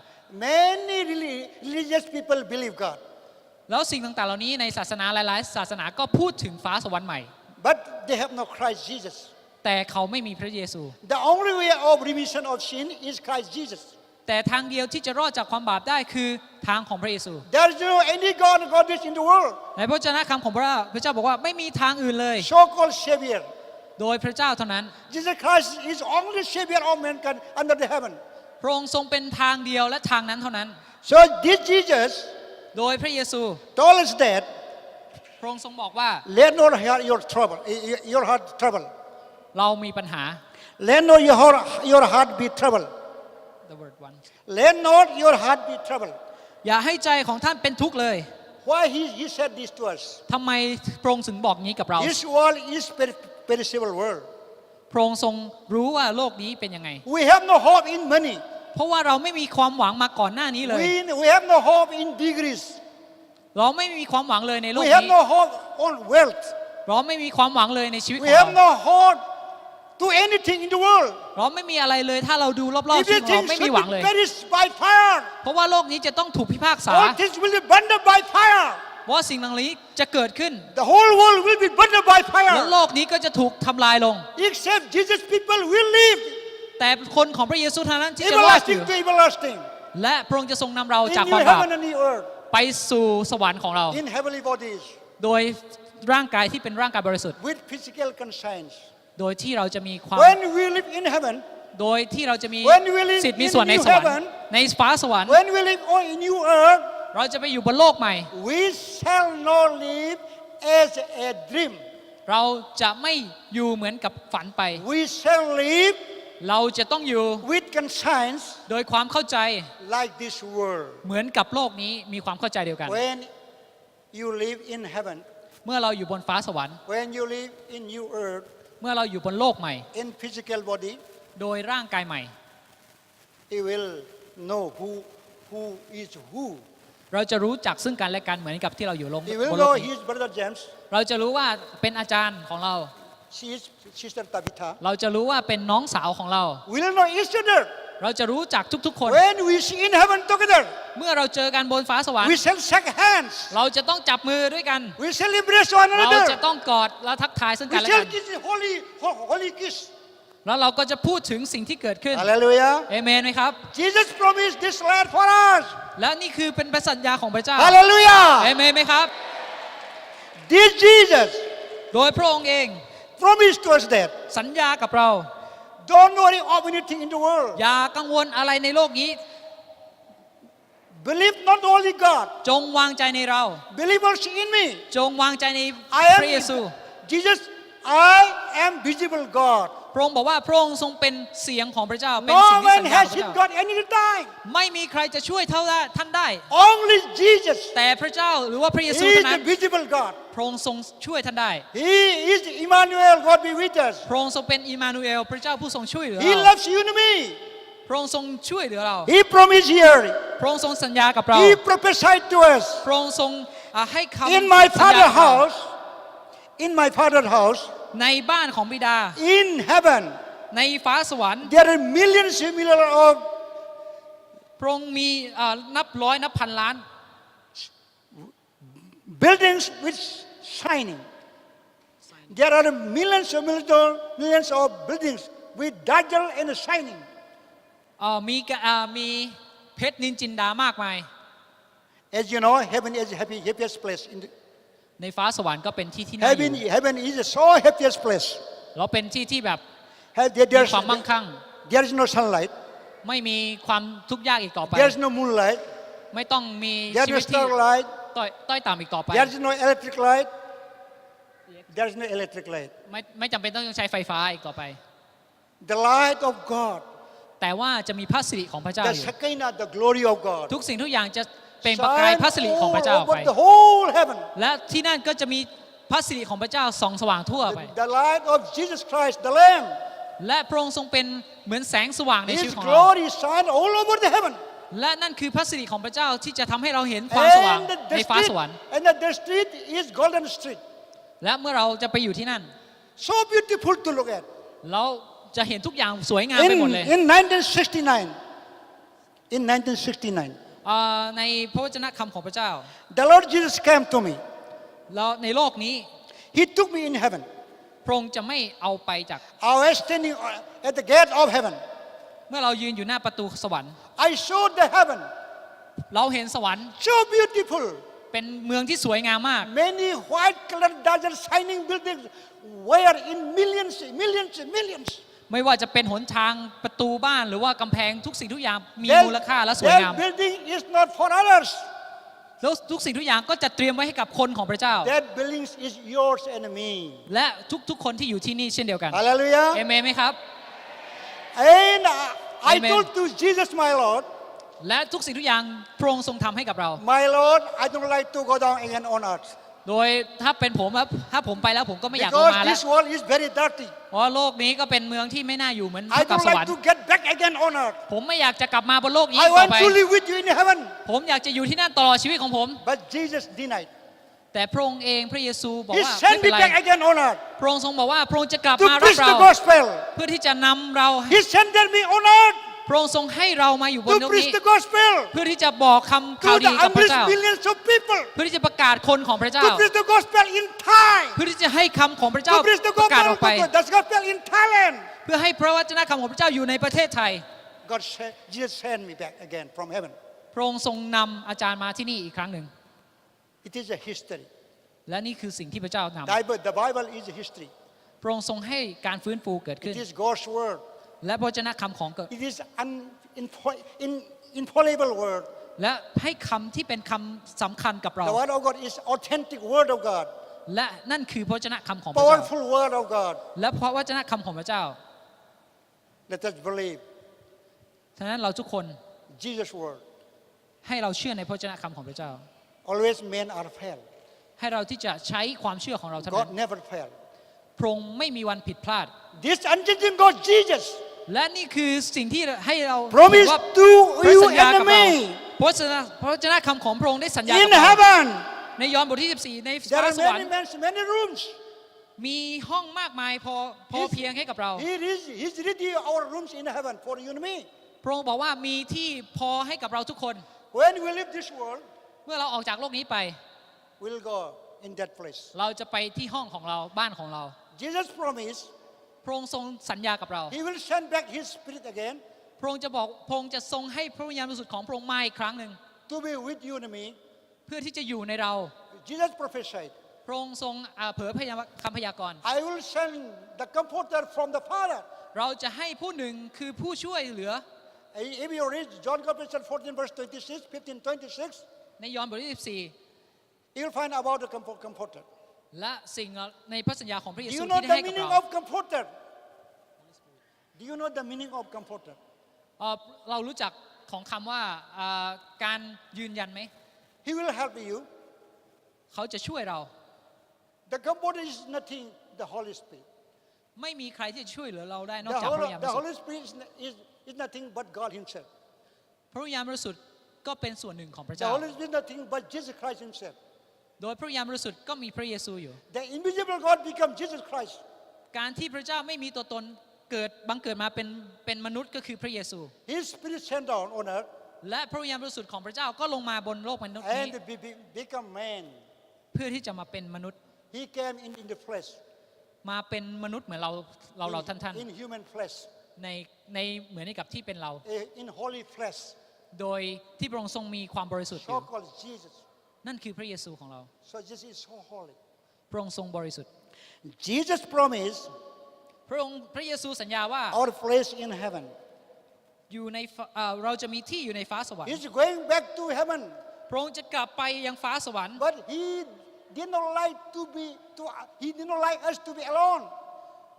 Many religious people believe God. แล้วสิ่งต่างๆเหล่านี้ในศาสนาหลายๆศาสนาก็พูดถึงฟ้าสวรรค์ใหม่ But they have no Christ Jesus. แต่เขาไม่มีพระเยซู The only way of remission of sin is Christ Jesus. แต่ทางเดียวที่จะรอดจากความบาปได้คือทางของพระเยซู There is no any God or goddess in the world. ในพระเจ้าคำของพระเจ้าบอกว่าไม่มีทางอื่นเลย So-called Savior. โดยพระเจ้าเท่านั้น Jesus Christ is only Savior of mankind under the heaven. พระองค์ทรงเป็นทางเดียวและทางนั้นเท่านั้น So this Jesus โดยพระเยซู told us that พระองค์ทรงบอกว่า let not your trouble, your heart trouble. เรามีปัญหา Let not your heart be troubled. the word once Let not your heart be troubled. อย่าให้ใจของท่านเป็นทุกข์เลย Why he said this to us? ทำไมพระองค์ถึงบอกงี้กับเรา This world is perishable world. พระองค์ทรงรู้ว่าโลกนี้เป็นยังไง We have no hope in money. เพราะว่าเราไม่มีความหวังมาก่อนหน้านี้เลย We have no hope in degrees. เราไม่มีความหวังเลยในโลก We have นี้ no hope on wealth. เราไม่มีความหวังเลยในชีวิตข We องเรา have no hope to anything in the world. เราไม่มีอะไรเลยถ้าเราดูรอบๆชีวิตของเรา Everything ไม่มี should หวัง be เลย perished by fire. เพราะว่าโลกนี้จะต้องถูกพิพากษา All things will be burned up by fire. ว่าสิ่งเหล่านี้จะเกิดขึ้น The whole world will be burned up by และ fire. โลกนี้ก็จะถูกทำลายลง Except Jesus people will live แต่คนของพระเยซูเท่านั้นที่จะรอดอยู่ everlasting to everlasting และพระองค์จะทรงนำเรา in จาก new ความบาป heaven and new earth, ไปสู่สวรรค์ของเรา in heavenly bodies, โดยร่างกายที่เป็นร่างกายบริสุทธิ์ with physical conscience. โดยที่เราจะมีความ When we live in heaven, โดยที่เราจะมี When we live สิทธิ์มี in ส่วนใน new สวรรค์ heaven ในฟ้าสวรรค์ when we live on in new earth, เราจะไปอยู่บนโลกใหม่ we shall not live as a dream. เราจะไม่อยู่เหมือนกับฝันไป We shall live เราจะต้องอยู่ with conscience โดยความเข้าใจ like this world. เหมือนกับโลกนี้มีความเข้าใจเดียวกัน When you live in heaven, เมื่อเราอยู่บนฟ้าสวรรค์ when you live in new earth, เมื่อเราอยู่บนโลกใหม่ in physical body, โดยร่างกายใหม่ you will know who is who. เราจะรู้จักซึ่งกันและกันเหมือนกับที่เราอยู่ You บ will นโล know กนี้ his brother James. เราจะรู้ว่าเป็นอาจารย์ของเรา She is sister Tabitha. เราจะรู้ว่าเป็นน้องสาวของเรา We will know each other. เราจะรู้จักทุกๆคน When we see in heaven together, เมื่อเราเจอกันบนฟ้าสวรรค์ we shall shake hands. เราจะต้องจับมือด้วยกัน We shall embrace one เราจะ another. ต้องกอดและทักทายซึ่ง We กันและกั shall น kiss the holy kiss. แล้วเราก็จะพูดถึงสิ่งที่เกิดขึ้น Hallelujah. เอเมนไหมครับ Jesus promised this land for us. และนี่คือเป็นพระสัญญาของพระเจ้า Hallelujah. เอเมนไหมครับ This Jesus โดยพระองค์เอง promised to us that สัญญากับเรา don't worry of anything in the world. อย่ากังวลอะไรในโลกนี้ Believe not only God. จงวางใจในเรา Believe also in me. จงวางใจใน I พระเยซู am Jesus. I am visible God. พระองค์บอกว่าพระองค์ทรงเป็นเสียงของพระเจ้า เป็น No สิ่งที่ one สัญญา has ของพระ seen เจ้า God any time. ไม่มีใครจะช่วยเท่าท่านได้ Only Jesus. แต่พระเจ้าหรือว่าพระเยซู He is เท่านั้ the น visible God. พระองค์ทรงช่วยท่านได้ He is Emmanuel. God be with us. พระองค์ทรงเป็นอิมมานูเอลพระเจ้าผู้ทรงช่วยเหลือ He เรา loves you and me. พระองค์ทรงช่วยเหลือเรา He promised here. พระองค์ทรงสัญญากับเรา He prophesied to us. พระองค์ทรงให้คำ In my สัญญา father's กับเรา house, in my father's house, ในบ้านของบิดา in heaven, ในฟ้าสวรรค์ there are millions of พระองค์มีนับร้อยนับพันล้าน buildings with shining. There are millions of buildings with dazzle and shining. มีเพชรนินจินดามากมาย As you know, heaven is the happiest place.ในฟ้าสวรรค์ก็เป็นที่ที่น่าอยู่ Heaven is a so happiest place. เราเป็นที่ที่แบบ There's, มีความมั่งคั่ง there is no sunlight. ไม่มีความทุกข์ยากอีกต่อไป There is no moonlight. ไม่ต้องมี There ชี is วิ no ตที่ starlight. ต้อยต่ำอีกต่อไป There is no electric light. There is no electric light. ไม่จำเป็นต้องใช้ไฟฟ้าอีกต่อไป The light of God, แต่ว่าจะมีพระสิริของพระเจ้า the อยู่ Shekinah, the glory of God, ทุกสิ่งทุกอย่างจะเป็นประกาย shine พระสิริของพระเจ้าออก over ไป the whole heaven. และที่นั่นก็จะมีพระสิริของพระเจ้าส่องสว่างทั่วไป The light of Jesus Christ, the Lamb, และพระองค์ทรงเป็นเหมือนแสงสว่างในชีวิ His ตของเรา glory shine all over the heaven. และนั่นคือพระสิริของพระเจ้าที่จะทำให้เราเห็นความสว่าง And ในฟ้าสวรรค์ the street is golden street. และเมื่อเราจะไปอยู่ที่นั่น So beautiful to look at. เราจะเห็นทุกอย่างสวยงามไปหมดเลย In 1969, in 1969, ในพระวจนะคำของพระเจ้า the Lord Jesus came to me. แล้วในโลกนี้ He took me in heaven. พระองค์จะไม่เอาไปจาก I was standing at the gate of heaven. เมื่อเรายืนอยู่หน้าประตูสวรรค์ I saw the heaven. เราเห็นสวรรค์ So beautiful. เป็นเมืองที่สวยงามมาก Many white colored dazzle shining buildings were in millions. ไม่ว่าจะเป็นหนทางประตูบ้านหรือว่ากำแพงทุกสิ่งทุกอย่างมีมูลค่าและสวยงาม That building is not for others. แล้วทุกสิ่งทุกอย่างก็จะเตรียมไว้ให้กับคนของพระเจ้า That building is yours and me. และทุกๆคนที่อยู่ที่นี่เช่นเดียวกัน Hallelujah. เอเมนไหมครับ And I Amen. told to Jesus, my Lord, และทุกสิ่งทุกอย่างพระองค์ทรงทำให้กับเรา my Lord, I don't like to go down again on earth. โดยถ้าเป็นผมครับถ้าผมไปแล้วผมก็ไม่อยากลง Because มาแล้ว this world is very dirty. เพราะโลกนี้ก็เป็นเมืองที่ไม่น่าอยู่เหมือน I กับ don't สวรร like ค์ to get back again on earth. ผมไม่อยากจะกลับมาบนโลกนี้ I ต่อ want ไป to live with you in heaven. ผมอยากจะอยู่ที่นั่นตลอดชีวิตของผม But Jesus denied. แต่พระองค์เองพระเยซูบอก He ว่า sent ไม่ me เป็นไร back again on earth พระองค์ทรงบอกว่าพระองค์จะกลับ to มารับ preach เรา the gospel. เพื่อที่จะนำเรา He sent me on earth พระองค์ทรงให้เรามาอยู่บน to โลก preach นี้ the gospel เพื่อที่จะบอกคำข่า to วดี the กับพระ unreached เจ้า millions of people. เพื่อที่จะประกาศคนของพระเจ้า To preach the gospel in Thai. เพื่อที่จะให้คำของพระเจ้า To preach the ประกาศออกไป gospel, the gospel in Thailand. เพื่อให้พระวจนะคำของพระเจ้าอยู่ในประเทศไทย God said, Jesus sent me back again from heaven. พระองค์ทรงนำอาจารย์มาที่นี่อีกครั้งหนึ่ง It is a history. และนี่คือสิ่งที่พระเจ้านำ The Bible is a history. พระองค์ทรงให้การฟื้นฟูเกิดขึ้น It is God's word. และพระวจนะคำของเกิด It is infallible word. และให้คำที่เป็นคำสำคัญกับเรา The word of God is authentic word of God. และนั่นคือพระวจนะคำของพระเจ้า Powerful word of God. และพระวจนะคำของพระเจ้า Let us believe ฉะนั้นเราทุกคน Jesus' word. ให้เราเชื่อในพระวจนะคำของพระเจ้า Always men are fail. ให้เราที่จะใช้ความเชื่อของเราเท่านั้ God น never fail. พระองค์ไม่มีวันผิดพลาด This unchanging God, Jesus, และนี่คือสิ่งที่ให้เรา promised เห็นว่า to พระ you สัญญา and กับเรา me พระวจนะคำของพระองค์ได้สัญญา in กับเรา heaven. ในยอห์นบทที่ 14 ใน There ฟ้า are สวรร many ค์ men, many rooms. มีห้องมากมายพอเพียงให้กับเรา He's ready our rooms in heaven for you and me. พระองค์บอกว่ามีที่พอให้กับเราทุกคน When we leave this world, เมื่อเราออกจากโลกนี้ไป we'll go in that place. เราจะไปที่ห้องของเราบ้านของเรา Jesus promised พระองค์ทรงสัญญากับเรา He will send back His Spirit again พระองค์จะบอกพระองค์จะทรงให้พระวิญญาณบริสุทธิ์ของพระองค์มาอีกครั้งหนึ่ง to be with you and me. เพื่อที่จะอยู่ในเรา Jesus prophesied, พระองค์ทรงเผยคำพยากรณ์ I will send the Comforter from the Father. เราจะให้ผู้หนึ่งคือผู้ช่วยเหลือ If you read John Gospel 14 verse 26, 15, 26, ในยอห์นบทที่ you'll find about the Comforter. 14 และสิ่งในพระสัญญาของพระเย Do ซู you know ที่ได้ the ให้กับ meaning เรา of Comforter? Do you know the meaning of Comforter? เรารู้จักของคำว่าการยืนยันไหม He will help you. เขาจะช่วยเรา The Comforter is nothing, the Holy Spirit. ไม่มีใครที่จะช่วยเหลือเราได้นอกจากพระวิญญาณบ The ริสุทธิ์ Holy Spirit is nothing but God Himself. พระวิญญาณบริสุทธิ์ก็เป็นส่วนหนึ่งของพระ The เจ้า Holy Spirit is nothing but Jesus Christ Himself. โดยพระวิญญาณบริสุทธิ์ก็มีพระเยซูอยู่ The invisible God become Jesus Christ. การที่พระเจ้าไม่มีตัวตนบังเกิดมาเป็นมนุษย์ก็คือพระเยซู His Spirit sent down on earth และพระวิญญาณบริสุทธิ์ของพระเจ้าก็ลงมาบนโลกมนุษย์นี้ and become man. เพื่อที่จะมาเป็นมนุษย์ He came in the flesh, มาเป็นมนุษย์เหมือนเราท่าน in human flesh, ในเหมือนกับที่เป็นเรา in holy flesh, โดยที่พระองค์ทรงมีความบริสุทธิ์อยู่ so called Jesus. นั่นคือพระเยซูของเรา So Jesus is so holy. พระองค์ทรงบริสุทธิ์ Jesus promised พระเยซูสัญญาว่า our place in heaven. อยู่ในเราจะมีที่อยู่ในฟ้าสวรรค์ He's going back to heaven, พระองค์จะกลับไปยังฟ้าสวรรค์ but He did not like us to be alone.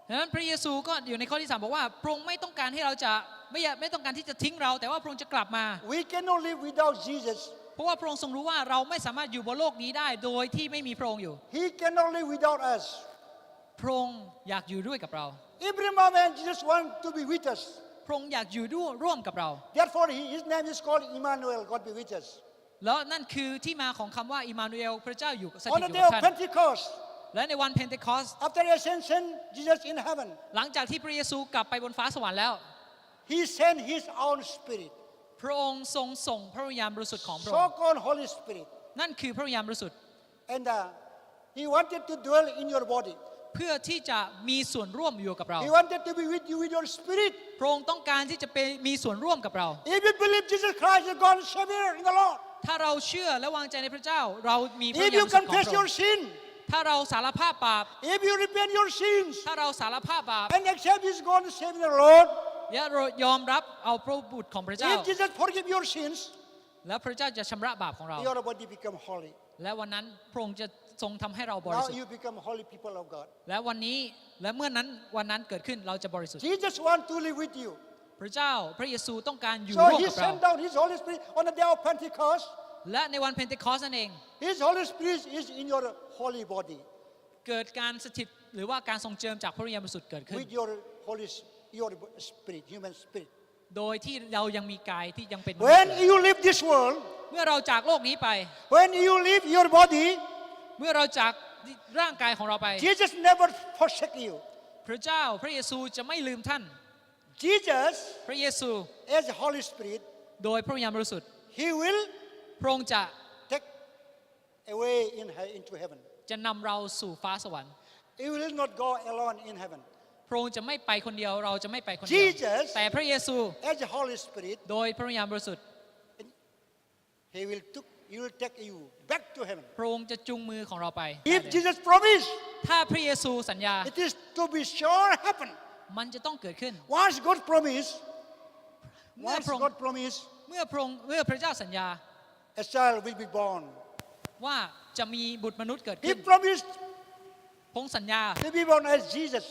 ดังนั้นพระเยซูก็อยู่ในข้อที่ 3บอกว่าพระองค์ไม่ต้องการให้เราจะไม่ต้องการที่จะทิ้งเรา แต่ว่าพระองค์จะกลับมา We cannot live without Jesus. เพราะว่าพระองค์ทรงรู้ว่าเราไม่สามารถอยู่บนโลกนี้ได้โดยที่ไม่มีพระองค์อยู่ He cannot live without us. พระองค์อยากอยู่ด้วยกับเรา Every moment Jesus wants to be with us. พระองค์อยากอยู่ด้วยร่วมกับเรา Therefore, His name is called Emmanuel. God be with us. แล้วนั่นคือที่มาของคำว่าอิมมานูเอลพระเจ้าอยู่สถิต On อ the ยู่ day กับ of ท่าน Pentecost, และในวันเพนเทคอส after ascension, Jesus in heaven, หลังจากที่พระเยซูกลับไปบนฟ้าสวรรค์แล้ว He sent His own Spirit, พระองค์ทรงส่งพระวิญญาณบริสุทธิ์ของพระอง so ค์ called Holy Spirit, นั่นคือพระวิญญาณบริสุทธิ์ and He wanted to dwell in your body. เพื่อที่จะมีส่วนร่วมอยู่กับเรา He wanted to be with you with your spirit. พระองค์ต้องการที่จะมีส่วนร่วมกับเรา If you believe Jesus Christ is God and Savior in the Lord, ถ้าเราเชื่อและวางใจในพระเจ้า เรามีพระวิ if ญญาณ you บริสุทธิ์ของพ confess ระอง your ค์ sin, ถ้าเราสารภาพบาป if you repent your sins, ถ้าเราสารภาพบาป and accept His God and Savior Lord, และเรายอมรับเอาพระบุตรของพระเจ้า if Jesus forgive your sins, แล้วพระเจ้าจะชำระบาปของเรา your body become holy. และวันนั้นพระองค์จะทรงทำให้เราบริ Now สุทธิ์ you become holy people of God. และวันนั้นเกิดขึ้นเราจะบริสุทธิ์ Jesus want to live with you. พระเจ้าพระเยซูต้องการอยู่ So ร่วม He กับเรา sent down His Holy Spirit on the day of Pentecost. และในวันเพนเทคอสนั่นเอง His Holy Spirit is in your holy body เกิดการสถิตหรือว่าการทรงเจิมจากพระวิญญาณบริสุทธิ์เกิดขึ้น with your your spirit, human spirit. โดยที่เรายังมีกายที่ยังเป็นมนุษ When ย์อยู่ you leave this world, เมื่อเราจากโลกนี้ไป when you leave your body, เมื่อเราจากร่างกายของเราไป Jesus never forsake you. พระเจ้าพระเยซูจะไม่ลืมท่าน Jesus, พระเยซู as Holy Spirit, โดยพระวิญญาณบริสุทธิ์ He will พระองค์จะ take away into heaven. จะนำเราสู่ฟ้าสวรรค์ He will not go alone in heaven. พระองค์จะไม่ไปคนเดียวเราจะไม่ไปคนเดียว Jesus, แต่พระเยซู as the Holy Spirit, โดยพระวิญญาณบริสุทธิ์ He will take you back to heaven. พระองค์จะจูงมือของเราไป If Jesus promised, ถ้าพระเยซูสัญญา it is to be sure happen. มันจะต้องเกิดขึ้น Once God promised, เมื่อ once พระองค์ God promised, เมื่อพระเจ้าสัญญา a child will be born. ว่าจะมีบุตรมนุษย์เกิด He ขึ้น promised พระองค์สัญญา to be born as Jesus.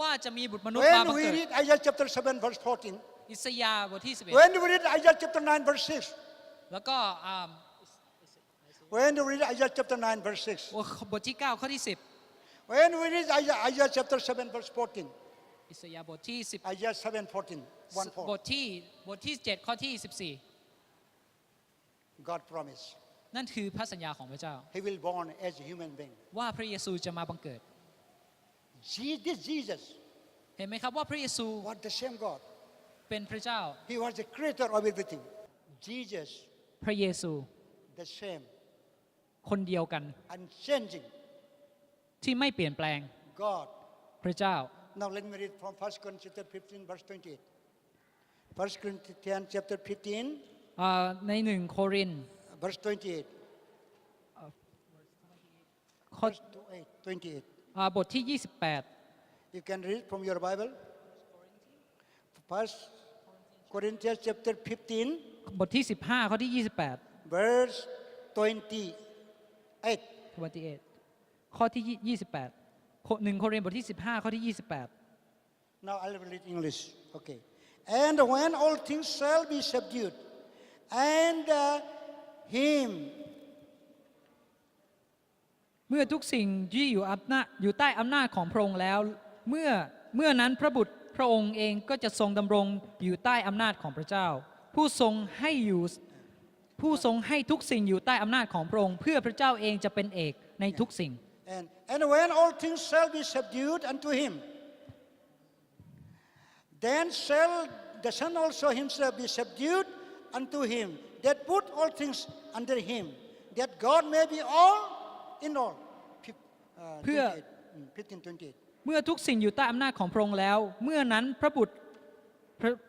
ว่าจะมีบุตรมนุษย์มา When บัง we เกิด read Isaiah chapter 7 verse 14, อิสยาห์บทที่ when we read Isaiah chapter 9 verse 6, 11แล้วก็ when we read Isaiah chapter 9 verse 6, บทที่ 9 ข้อที่ when we read Isaiah chapter 7 verse 14, 10อิสยาห์บทที่ Isaiah 7 14, 1 10 บ 4, ทที่ 7 ข้อที่ God promised 14 นั่นคือพระสัญญาของพระเจ้า He will born as a human being. ว่าพระเยซูจะมาบังเกิด This Jesus เห็นไหมครับว่าพระเยซู was the same God. เป็นพระเจ้า He was the creator of everything. Jesus, พระเยซู the same, คนเดียวกัน unchanging ที่ไม่เปลี่ยนแปลง God. พระเจ้า Now let me read from 1 Corinthians chapter 15 verse 28. 1 Corinthians chapter 15 ใน1 โครินธ์ verse 28. ข้อ Verse 28. บทที่ 28 You can read from your Bible. 1 Corinthians chapter 15 บทที่ 15 ข้อที่ verse 28. 28บทที่ข้อที่ 28 1 โครินธ์บทที่ 15 ข้อที่ 28 Now I'll read English. Okay. And when all things shall be subdued, and Him เมื่อทุกสิ่งที่อยู่ใต้อำนาจของพระองค์แล้ว เมื่อนั้นพระบุตรพระองค์เองก็จะทรงดำรงอยู่ใต้อำนาจของพระเจ้า ผู้ทรงให้ทุกสิ่งอยู่ใต้อำนาจของพระองค์ เพื่อพระเจ้าเองจะเป็นเอกในทุกสิ่ง and when all things shall be subdued unto Him, then shall the Son also Himself be subdued unto Him that put all things under Him, that God may be all in all. เพื่อ 15:28. เมื่อทุกสิ่งอยู่ใต้อำนาจของพระองค์แล้ว เมื่อนั้นพระบุตร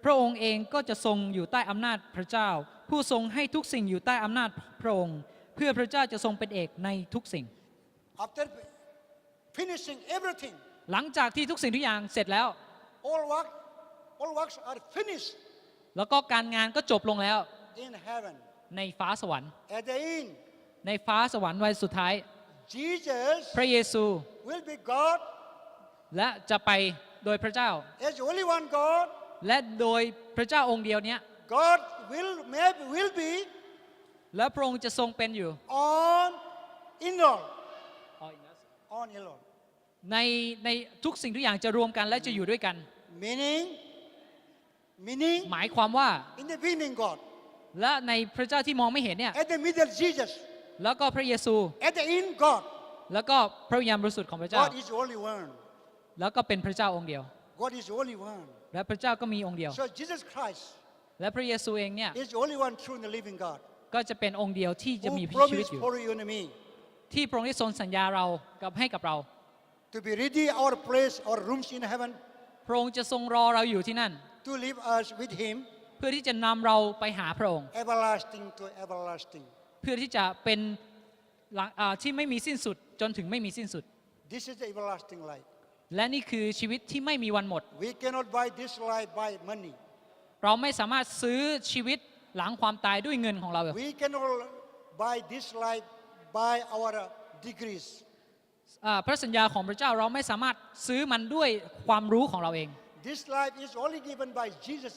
พระองค์เองก็จะทรงอยู่ใต้อำนาจพระเจ้า ผู้ทรงให้ทุกสิ่งอยู่ใต้อำนาจพระองค์ เพื่อพระเจ้าจะทรงเป็นเอกในทุกสิ่ง After finishing everything, หลังจากที่ทุกสิ่งทุกอย่างเสร็จแล้ว all works are finished แล้วก็การงานก็จบลงแล้ว in heaven. ในฟ้าสวรรค์ At the end, ในฟ้าสวรรค์วันสุดท้าย Jesus พระเยซู will be God, และจะไปโดยพระเจ้า as only one God. และโดยพระเจ้าองค์เดียวเนี้ย God will be และพระองค์จะทรงเป็นอยู่ on in all. On in all. ในทุกสิ่งทุกอย่างจะรวมกันและจะอยู่ด้วยกัน Meaning หมายความว่า in the beginning God, และในพระเจ้าที่มองไม่เห็นเนี่ย at the middle Jesus, แล้วก็พระเยซู at the end God. แล้วก็พระวิญญาณบริสุทธิ์ของพระเจ้า God is only one. แล้วก็เป็นพระเจ้าองค์เดียว God is only one. และพระเจ้าก็มีองค์เดียว So Jesus Christ และพระเยซูเองเนี่ย is only one true and living God ก็จะเป็นองค์เดียวที่จะ who มีชีวิต promised อยู่ for you and me ที่พระองค์ได้ทรงสัญญาเราให้กับเรา to be ready our place, our rooms in heaven, พระองค์จะทรงรอเราอยู่ที่นั่น to live us with Him, เพื่อที่จะนำเราไปหาพระองค์ everlasting to everlasting. เพื่อที่จะเป็นที่ไม่มีสิ้นสุดจนถึงไม่มีสิ้นสุด This is the everlasting life. และนี่คือชีวิตที่ไม่มีวันหมด We cannot buy this life by money. เราไม่สามารถซื้อชีวิตหลังความตายด้วยเงินของเรา We cannot buy this life by our degrees. พระสัญญาของพระเจ้าเราไม่สามารถซื้อมันด้วยความรู้ของเราเอง This life is only given by Jesus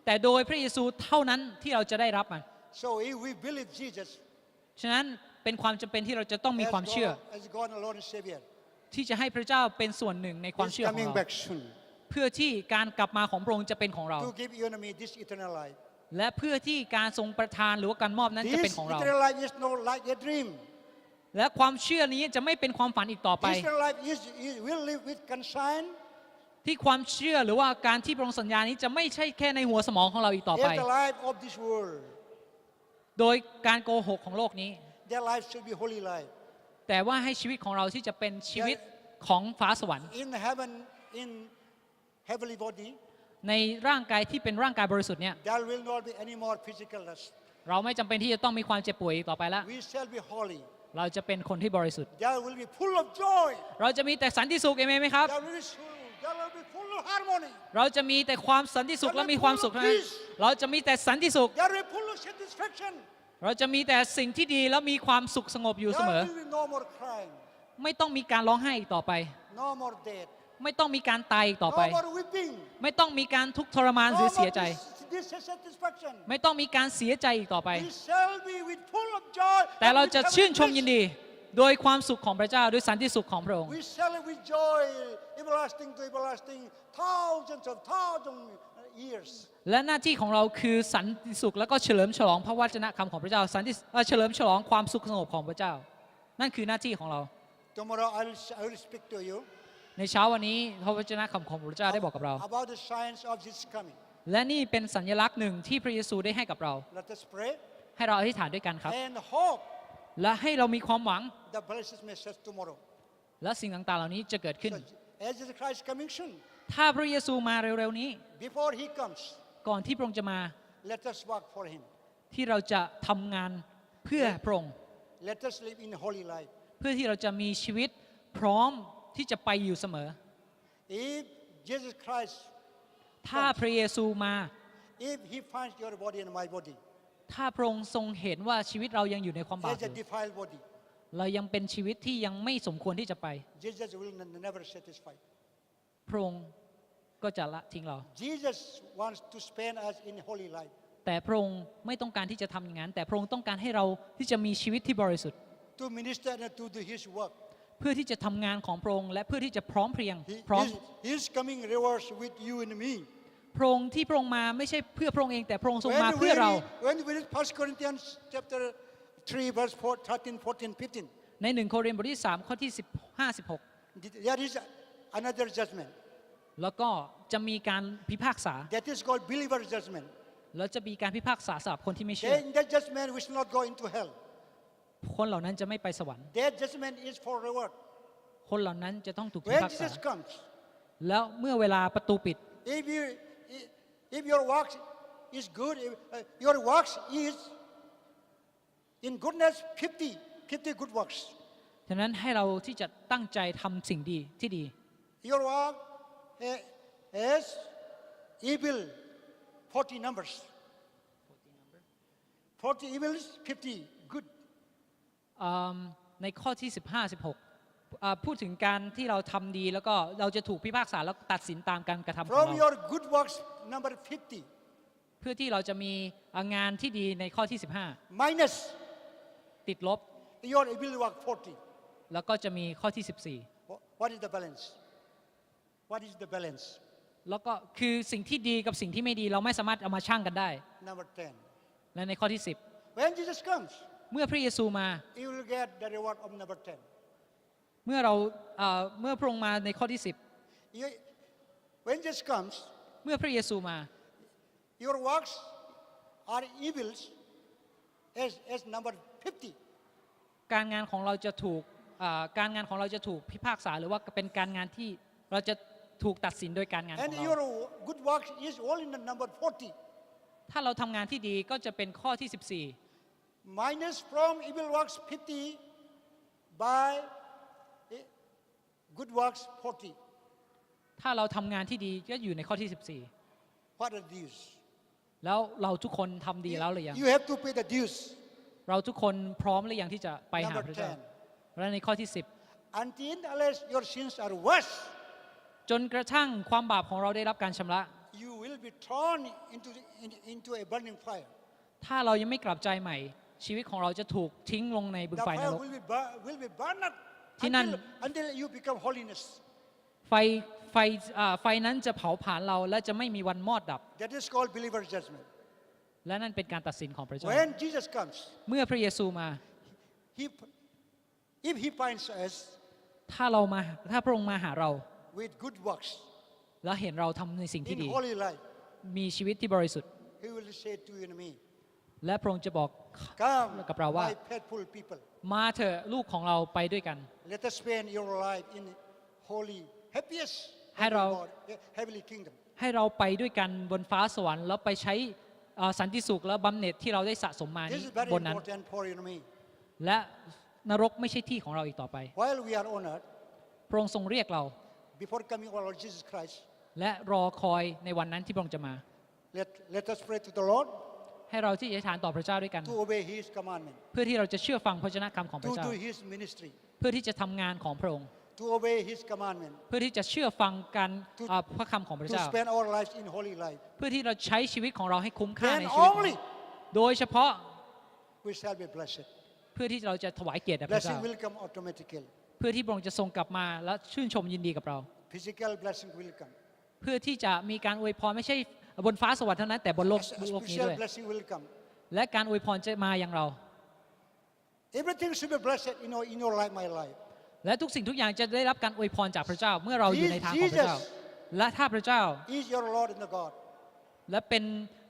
แต่โดยพระเยซูเท่านั้นที่เราจะได้รับมัน So if we believe Jesus ฉะนั้นเป็นความจำเป็นที่เราจะต้องมีความเชื่อ as God and Lord and Savior, ที่จะให้พระเจ้าเป็นส่วนหนึ่งในความ He's เชื่อของ coming เรา back soon เพื่อที่การกลับมาของพระองค์จะเป็นของเรา to give you and me this eternal life. และเพื่อที่การทรงประทานหรือว่าการมอบนั้นจะเป็น This ของเรา eternal life is not like a dream. และความเชื่อนี้จะไม่เป็นความฝันอีกต่อไป Eternal life is will live with conscience. ที่ความเชื่อหรือว่าการที่พระองค์สัญญานี้จะไม่ใช่แค่ในหัวสมองของเราอีกต่อไป If the life of this world, โดยการโกหกของโลกนี้ their life should be holy life. แต่ว่าให้ชีวิตของเราที่จะเป็นชีวิตของฟ้าสวรรค์ In heaven, in heavenly body, ในร่างกายที่เป็นร่างกายบริสุทธิ์เนี่ย there will not be any more physicalness. เราไม่จำเป็นที่จะต้องมีความเจ็บป่วยอีกต่อไปแล้ว We shall be holy. เราจะเป็นคนที่บริสุทธิ์ There will be full of joy. เราจะมีแต่สันติสุขเอเมนไหมครับ There will be full of harmony. เราจะมีแต่ความสันติสุขและมีความสุขนะเราจะมีแต่สันติสุข There will be full of satisfaction. เราจะมีแต่สิ่งที่ดีและมีความสุขสงบอยู่เส There มอ will be no more crying, ไม่ต้องมีการร้องไห้อีกต่อไป no more death, ไม่ต้องมีการตายอีกต่อไป no more weeping, ไม่ต้องมีการทุกข์ทรมาน no หรือ more เสียใจ dissatisfaction. ไม่ต้องมีการเสียใจอีกต่อไป We shall be with full of joy. แต่ and เรา with จะ heavenly ชื่นชม bliss. ยินดี โดยความสุขของพระเจ้าด้วยสันติสุขของพระองค์ We shall with joy, everlasting to everlasting, thousands of years. และหน้าที่ของเราคือสันติสุขแล้วก็เฉลิมฉลองพระวจนะคำของพระเจ้าเฉลิมฉลองความสุขสงบของพระเจ้า นั่นคือหน้าที่ของเรา Tomorrow I will speak to you ในเช้าวันนี้พระวจนะคำของพระเจ้าได้บอกกับเรา about the signs of Jesus coming. และนี่เป็นสัญลักษณ์หนึ่งที่พระเยซูได้ให้กับเรา Let us pray ให้เราอธิษฐานด้วยกันครับ and hope และให้เรามีความหวัง the blessed message tomorrow. และสิ่งต่างๆเหล่านี้จะเกิดขึ้น So, as Jesus Christ coming soon, ถ้าพระเยซูมาเร็วๆนี้ before He comes, ก่อนที่พระองค์จะมา let us work for Him. ที่เราจะทำงานเพื่อพระองค์ Let us live in holy life. เพื่อที่เราจะมีชีวิตพร้อมที่จะไปอยู่เสมอ If Jesus Christ, ถ้าพระเยซูมา if He finds your body and my body ถ้าพระองค์ทรงเห็นว่าชีวิตเรายังอยู่ในความบาป as อ a ยู่ defiled body, เรายังเป็นชีวิตที่ยังไม่สมควรที่จะไป Jesus will never satisfy. พระองค์ก็จะละทิ้งเรา Jesus wants to spend us in holy life. แต่พระองค์ไม่ต้องการที่จะทำอย่างนั้น แต่พระองค์ต้องการให้เราที่จะมีชีวิตที่บริสุทธิ์ To minister and to do His work. เพื่อที่จะทำงานของพระองค์และเพื่อที่จะพร้อมเพรียงพร้อม His coming rewards with you and me. พระองค์ที่พระองค์มาไม่ใช่เพื่อพระองค์เอง แต่พระองค์ทรงมาเพื่อเรา When we read 1 Corinthians chapter 3 verse 13, 14, 15, ใน1 โครินธ์บทที่ 3 ข้อที่ 15 16 there is another judgment. แล้วก็จะมีการพิพากษา That is called believer judgment. แล้วจะมีการพิพากษาสำหรับคนที่ไม่เชื่อ In that judgment, we shall not go into hell. คนเหล่านั้นจะไม่ไปสวรรค์ That judgment is for reward. คนเหล่านั้นจะต้องถูกพิ When พากษา Jesus comes, แล้วเมื่อเวลาประตูปิด if your works is good, your works is in goodness 50 good works. ฉะนั้นให้เราที่จะตั้งใจทำสิ่งดีที่ดี Your work has evil 40 numbers. 40 evils, 50 good. ในข้อที่ 15 16 พูดถึงการที่เราทำดีแล้วก็เราจะถูกพิพากษาแล้วตัดสินตามการกระทำของ From เรา your good works, number 50, เพื่อที่เราจะมีงานที่ดีในข้อที่ minus 15 ติดลบ your evil work 40. แล้วก็จะมีข้อที่ What is the balance? What is the balance? 14 แล้วก็คือสิ่งที่ดีกับสิ่งที่ไม่ดีเราไม่สามารถเอามาชั่งกันได้ Number 10. และในข้อที่ When Jesus comes, 10 เมื่อพระเยซูมา you will get the reward of number 10. เมื่อพระองค์มาในข้อที่ When Jesus comes, 10 เมื่อพระเยซูมา your works are evils as number 50. การงานของเราจะถูกพิพากษาหรือว่าเป็นการงานที่เราจะถูกตัดสินโดยการงานของ And เรา your good works is all in the number 40. ถ้าเราทำงานที่ดีก็จะเป็นข้อที่ Minus from evil works 50 by good works 40. ถ้าเราทำงานที่ดีก็อยู่ในข้อที่ What are these? 14 แล้วเราทุกคนทำดีแล้วหรือยัง You have to pay the dues. เราทุกคนพร้อมหรือยังที่จะไปหา Number พระเจ้า 10. และในข้อที่ Until unless your sins are worse, 10 จนกระทั่งความบาปของเราได้รับการชำระ you will be thrown into a burning fire. ถ้าเรายังไม่กลับใจใหม่ ชีวิตของเราจะถูกทิ้งลงในบึง The ไฟน fire รก will be burned up ที่นั่น until you become holiness. ไฟไฟนั้นจะเผาผลาญเราและจะไม่มีวันมอดดับ That is called believer judgment. และนั่นเป็นการตัดสินของพระเจ้า When Jesus comes, เมื่อพระเยซูมา if he finds us ถ้าพระองค์มาหาเรา with good works แล้วเห็นเราทำในสิ่งที่ in ดี holy life, มีชีวิตที่บริสุทธิ์ he will say to you and me, และพระองค์จะบอก come, กับเราว่า my faithful people. มาเถอะลูกของเราไปด้วยกัน Let us spend your life in holy, happiest Hai rau. God, heavenly kingdom. ให้เราไปด้วยกันบนฟ้าสวรรค์แล้วไปใช้สันติสุขและบำเหน็จที่เราได้สะสมมา This นี้ is very บนนั้น important for you and me. และนรกไม่ใช่ที่ของเราอีกต่อไป While we are on earth, พระองค์ทรงเรียกเรา before coming our Lord Jesus Christ, และรอคอยในวันนั้นที่พระองค์จะมา let us pray to the Lord ให้เราที่อธิษฐานต่อพระเจ้าด้วยกัน to obey His commandment, เพื่อที่เราจะเชื่อฟังพระชนะคำของพระ to เจ้า do His ministry, เพื่อที่จะทำงานของพระองค์ to obey His commandment, เพื่อที่จะเชื่อฟังการพระคำของพระ to เจ้า spend our lives in holy life. เพื่อที่เราใช้ชีวิตของเราให้คุ้มค่า Then ในชีวิตของ only เราโดยเฉพาะ we shall be blessed. เพื่อที่เราจะถวายเกียรติแด่พระเจ้า Blessing will come automatically. เพื่อที่พระองค์จะทรงกลับมาและชื่นชมยินดีกับเรา Physical blessing will come. เพื่อที่จะมีการอวยพรไม่ใช่บนฟ้าสวรรค์เท่านั้นแต่บนโลก A นี้ special ด้วย blessing will come. และการอวยพรจะมาอย่างเรา Everything should be blessed in your life, my life. และทุกสิ่งทุกอย่างจะได้รับการอวยพรจากพระเจ้า เมื่อเราอยู่ในทางของพระเจ้า และถ้าพระเจ้า Is your Lord and the God. และเป็น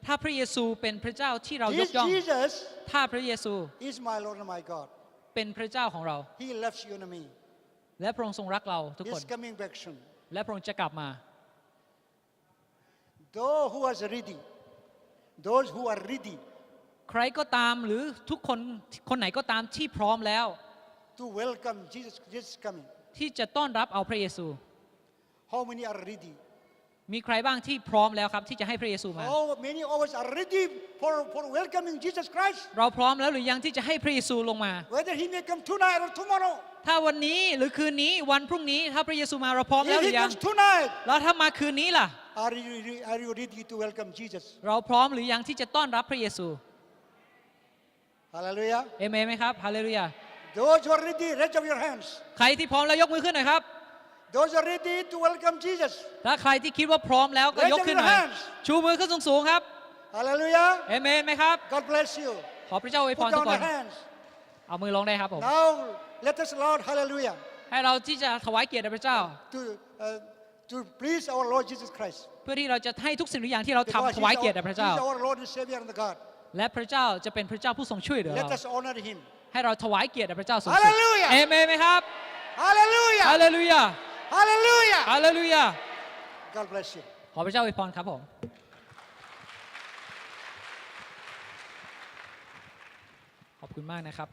ถ้าพระเยซูเป็นพระเจ้าที่เรายก This ย่อง Jesus ถ้าพระเยซู is my Lord and my God. เป็นพระเจ้าของเรา He loves you and me. และพระองค์ทรงรักเราทุกคน He's coming back soon. และพระองค์จะกลับมา Those who are ready ใครก็ตามหรือทุกคนคนไหนก็ตามที่พร้อมแล้ว to welcome Jesus coming. ที่จะต้อนรับเอาพระเยซู How many are ready? มีใครบ้างที่พร้อมแล้วครับที่จะให้พระเยซูมา How many of us are ready for welcoming Jesus Christ? เราพร้อมแล้วหรือยังที่จะให้พระเยซูลงมา Whether He may come tonight or tomorrow. ถ้าวันนี้หรือคืนนี้วันพรุ่งนี้ถ้าพระเยซูมาเราพร้อมแล้ว If ห He รือยัง comes tonight, แล้วถ้ามาคืนนี้ล่ะ are you ready to welcome Jesus? เราพร้อมหรือยังที่จะต้อนรับพระเยซู Hallelujah. เอเมนไหมครับฮาเลลูยา Those who are ready, raise up your hands. ใครที่พร้อมแล้วยกมือขึ้นหน่อยครับ Those who are ready to welcome Jesus. ถ้าใครที่คิดว่าพร้อมแล้วก็ยกขึ้นหน่อย Raise up your hands. ชูมือขึ้นสูงๆครับ Hallelujah. เอเมนไหมครับ God bless you. ขอพระเจ้าอวยพร Put ทุก down ค your น hands. เอามือลงได้ครับผม Now let us Lord, hallelujah, ให้เราที่จะถวายเกียรติแด่พระเจ้า to please our Lord Jesus Christ. เพื่อที่เราจะให้ทุกสิ่งทุกอย่างที่เรา Because ทำถวายเกียรติแด่พระเจ้า He's our Lord and Savior and the God. และพระเจ้าจะเป็นพระเจ้าผู้ทรงช่วยเหลือ Let เรา us honor Him. ให้เราถวายเกียรติแด่พระเจ้าสูงสุด Hallelujah เอเมนไหมครับ Hallelujah. ฮาเลลูยา Hallelujah. ฮาเลลูยา God bless you. ขอพระเจ้าอวยพรครับผม ขอบคุณมากนะครับ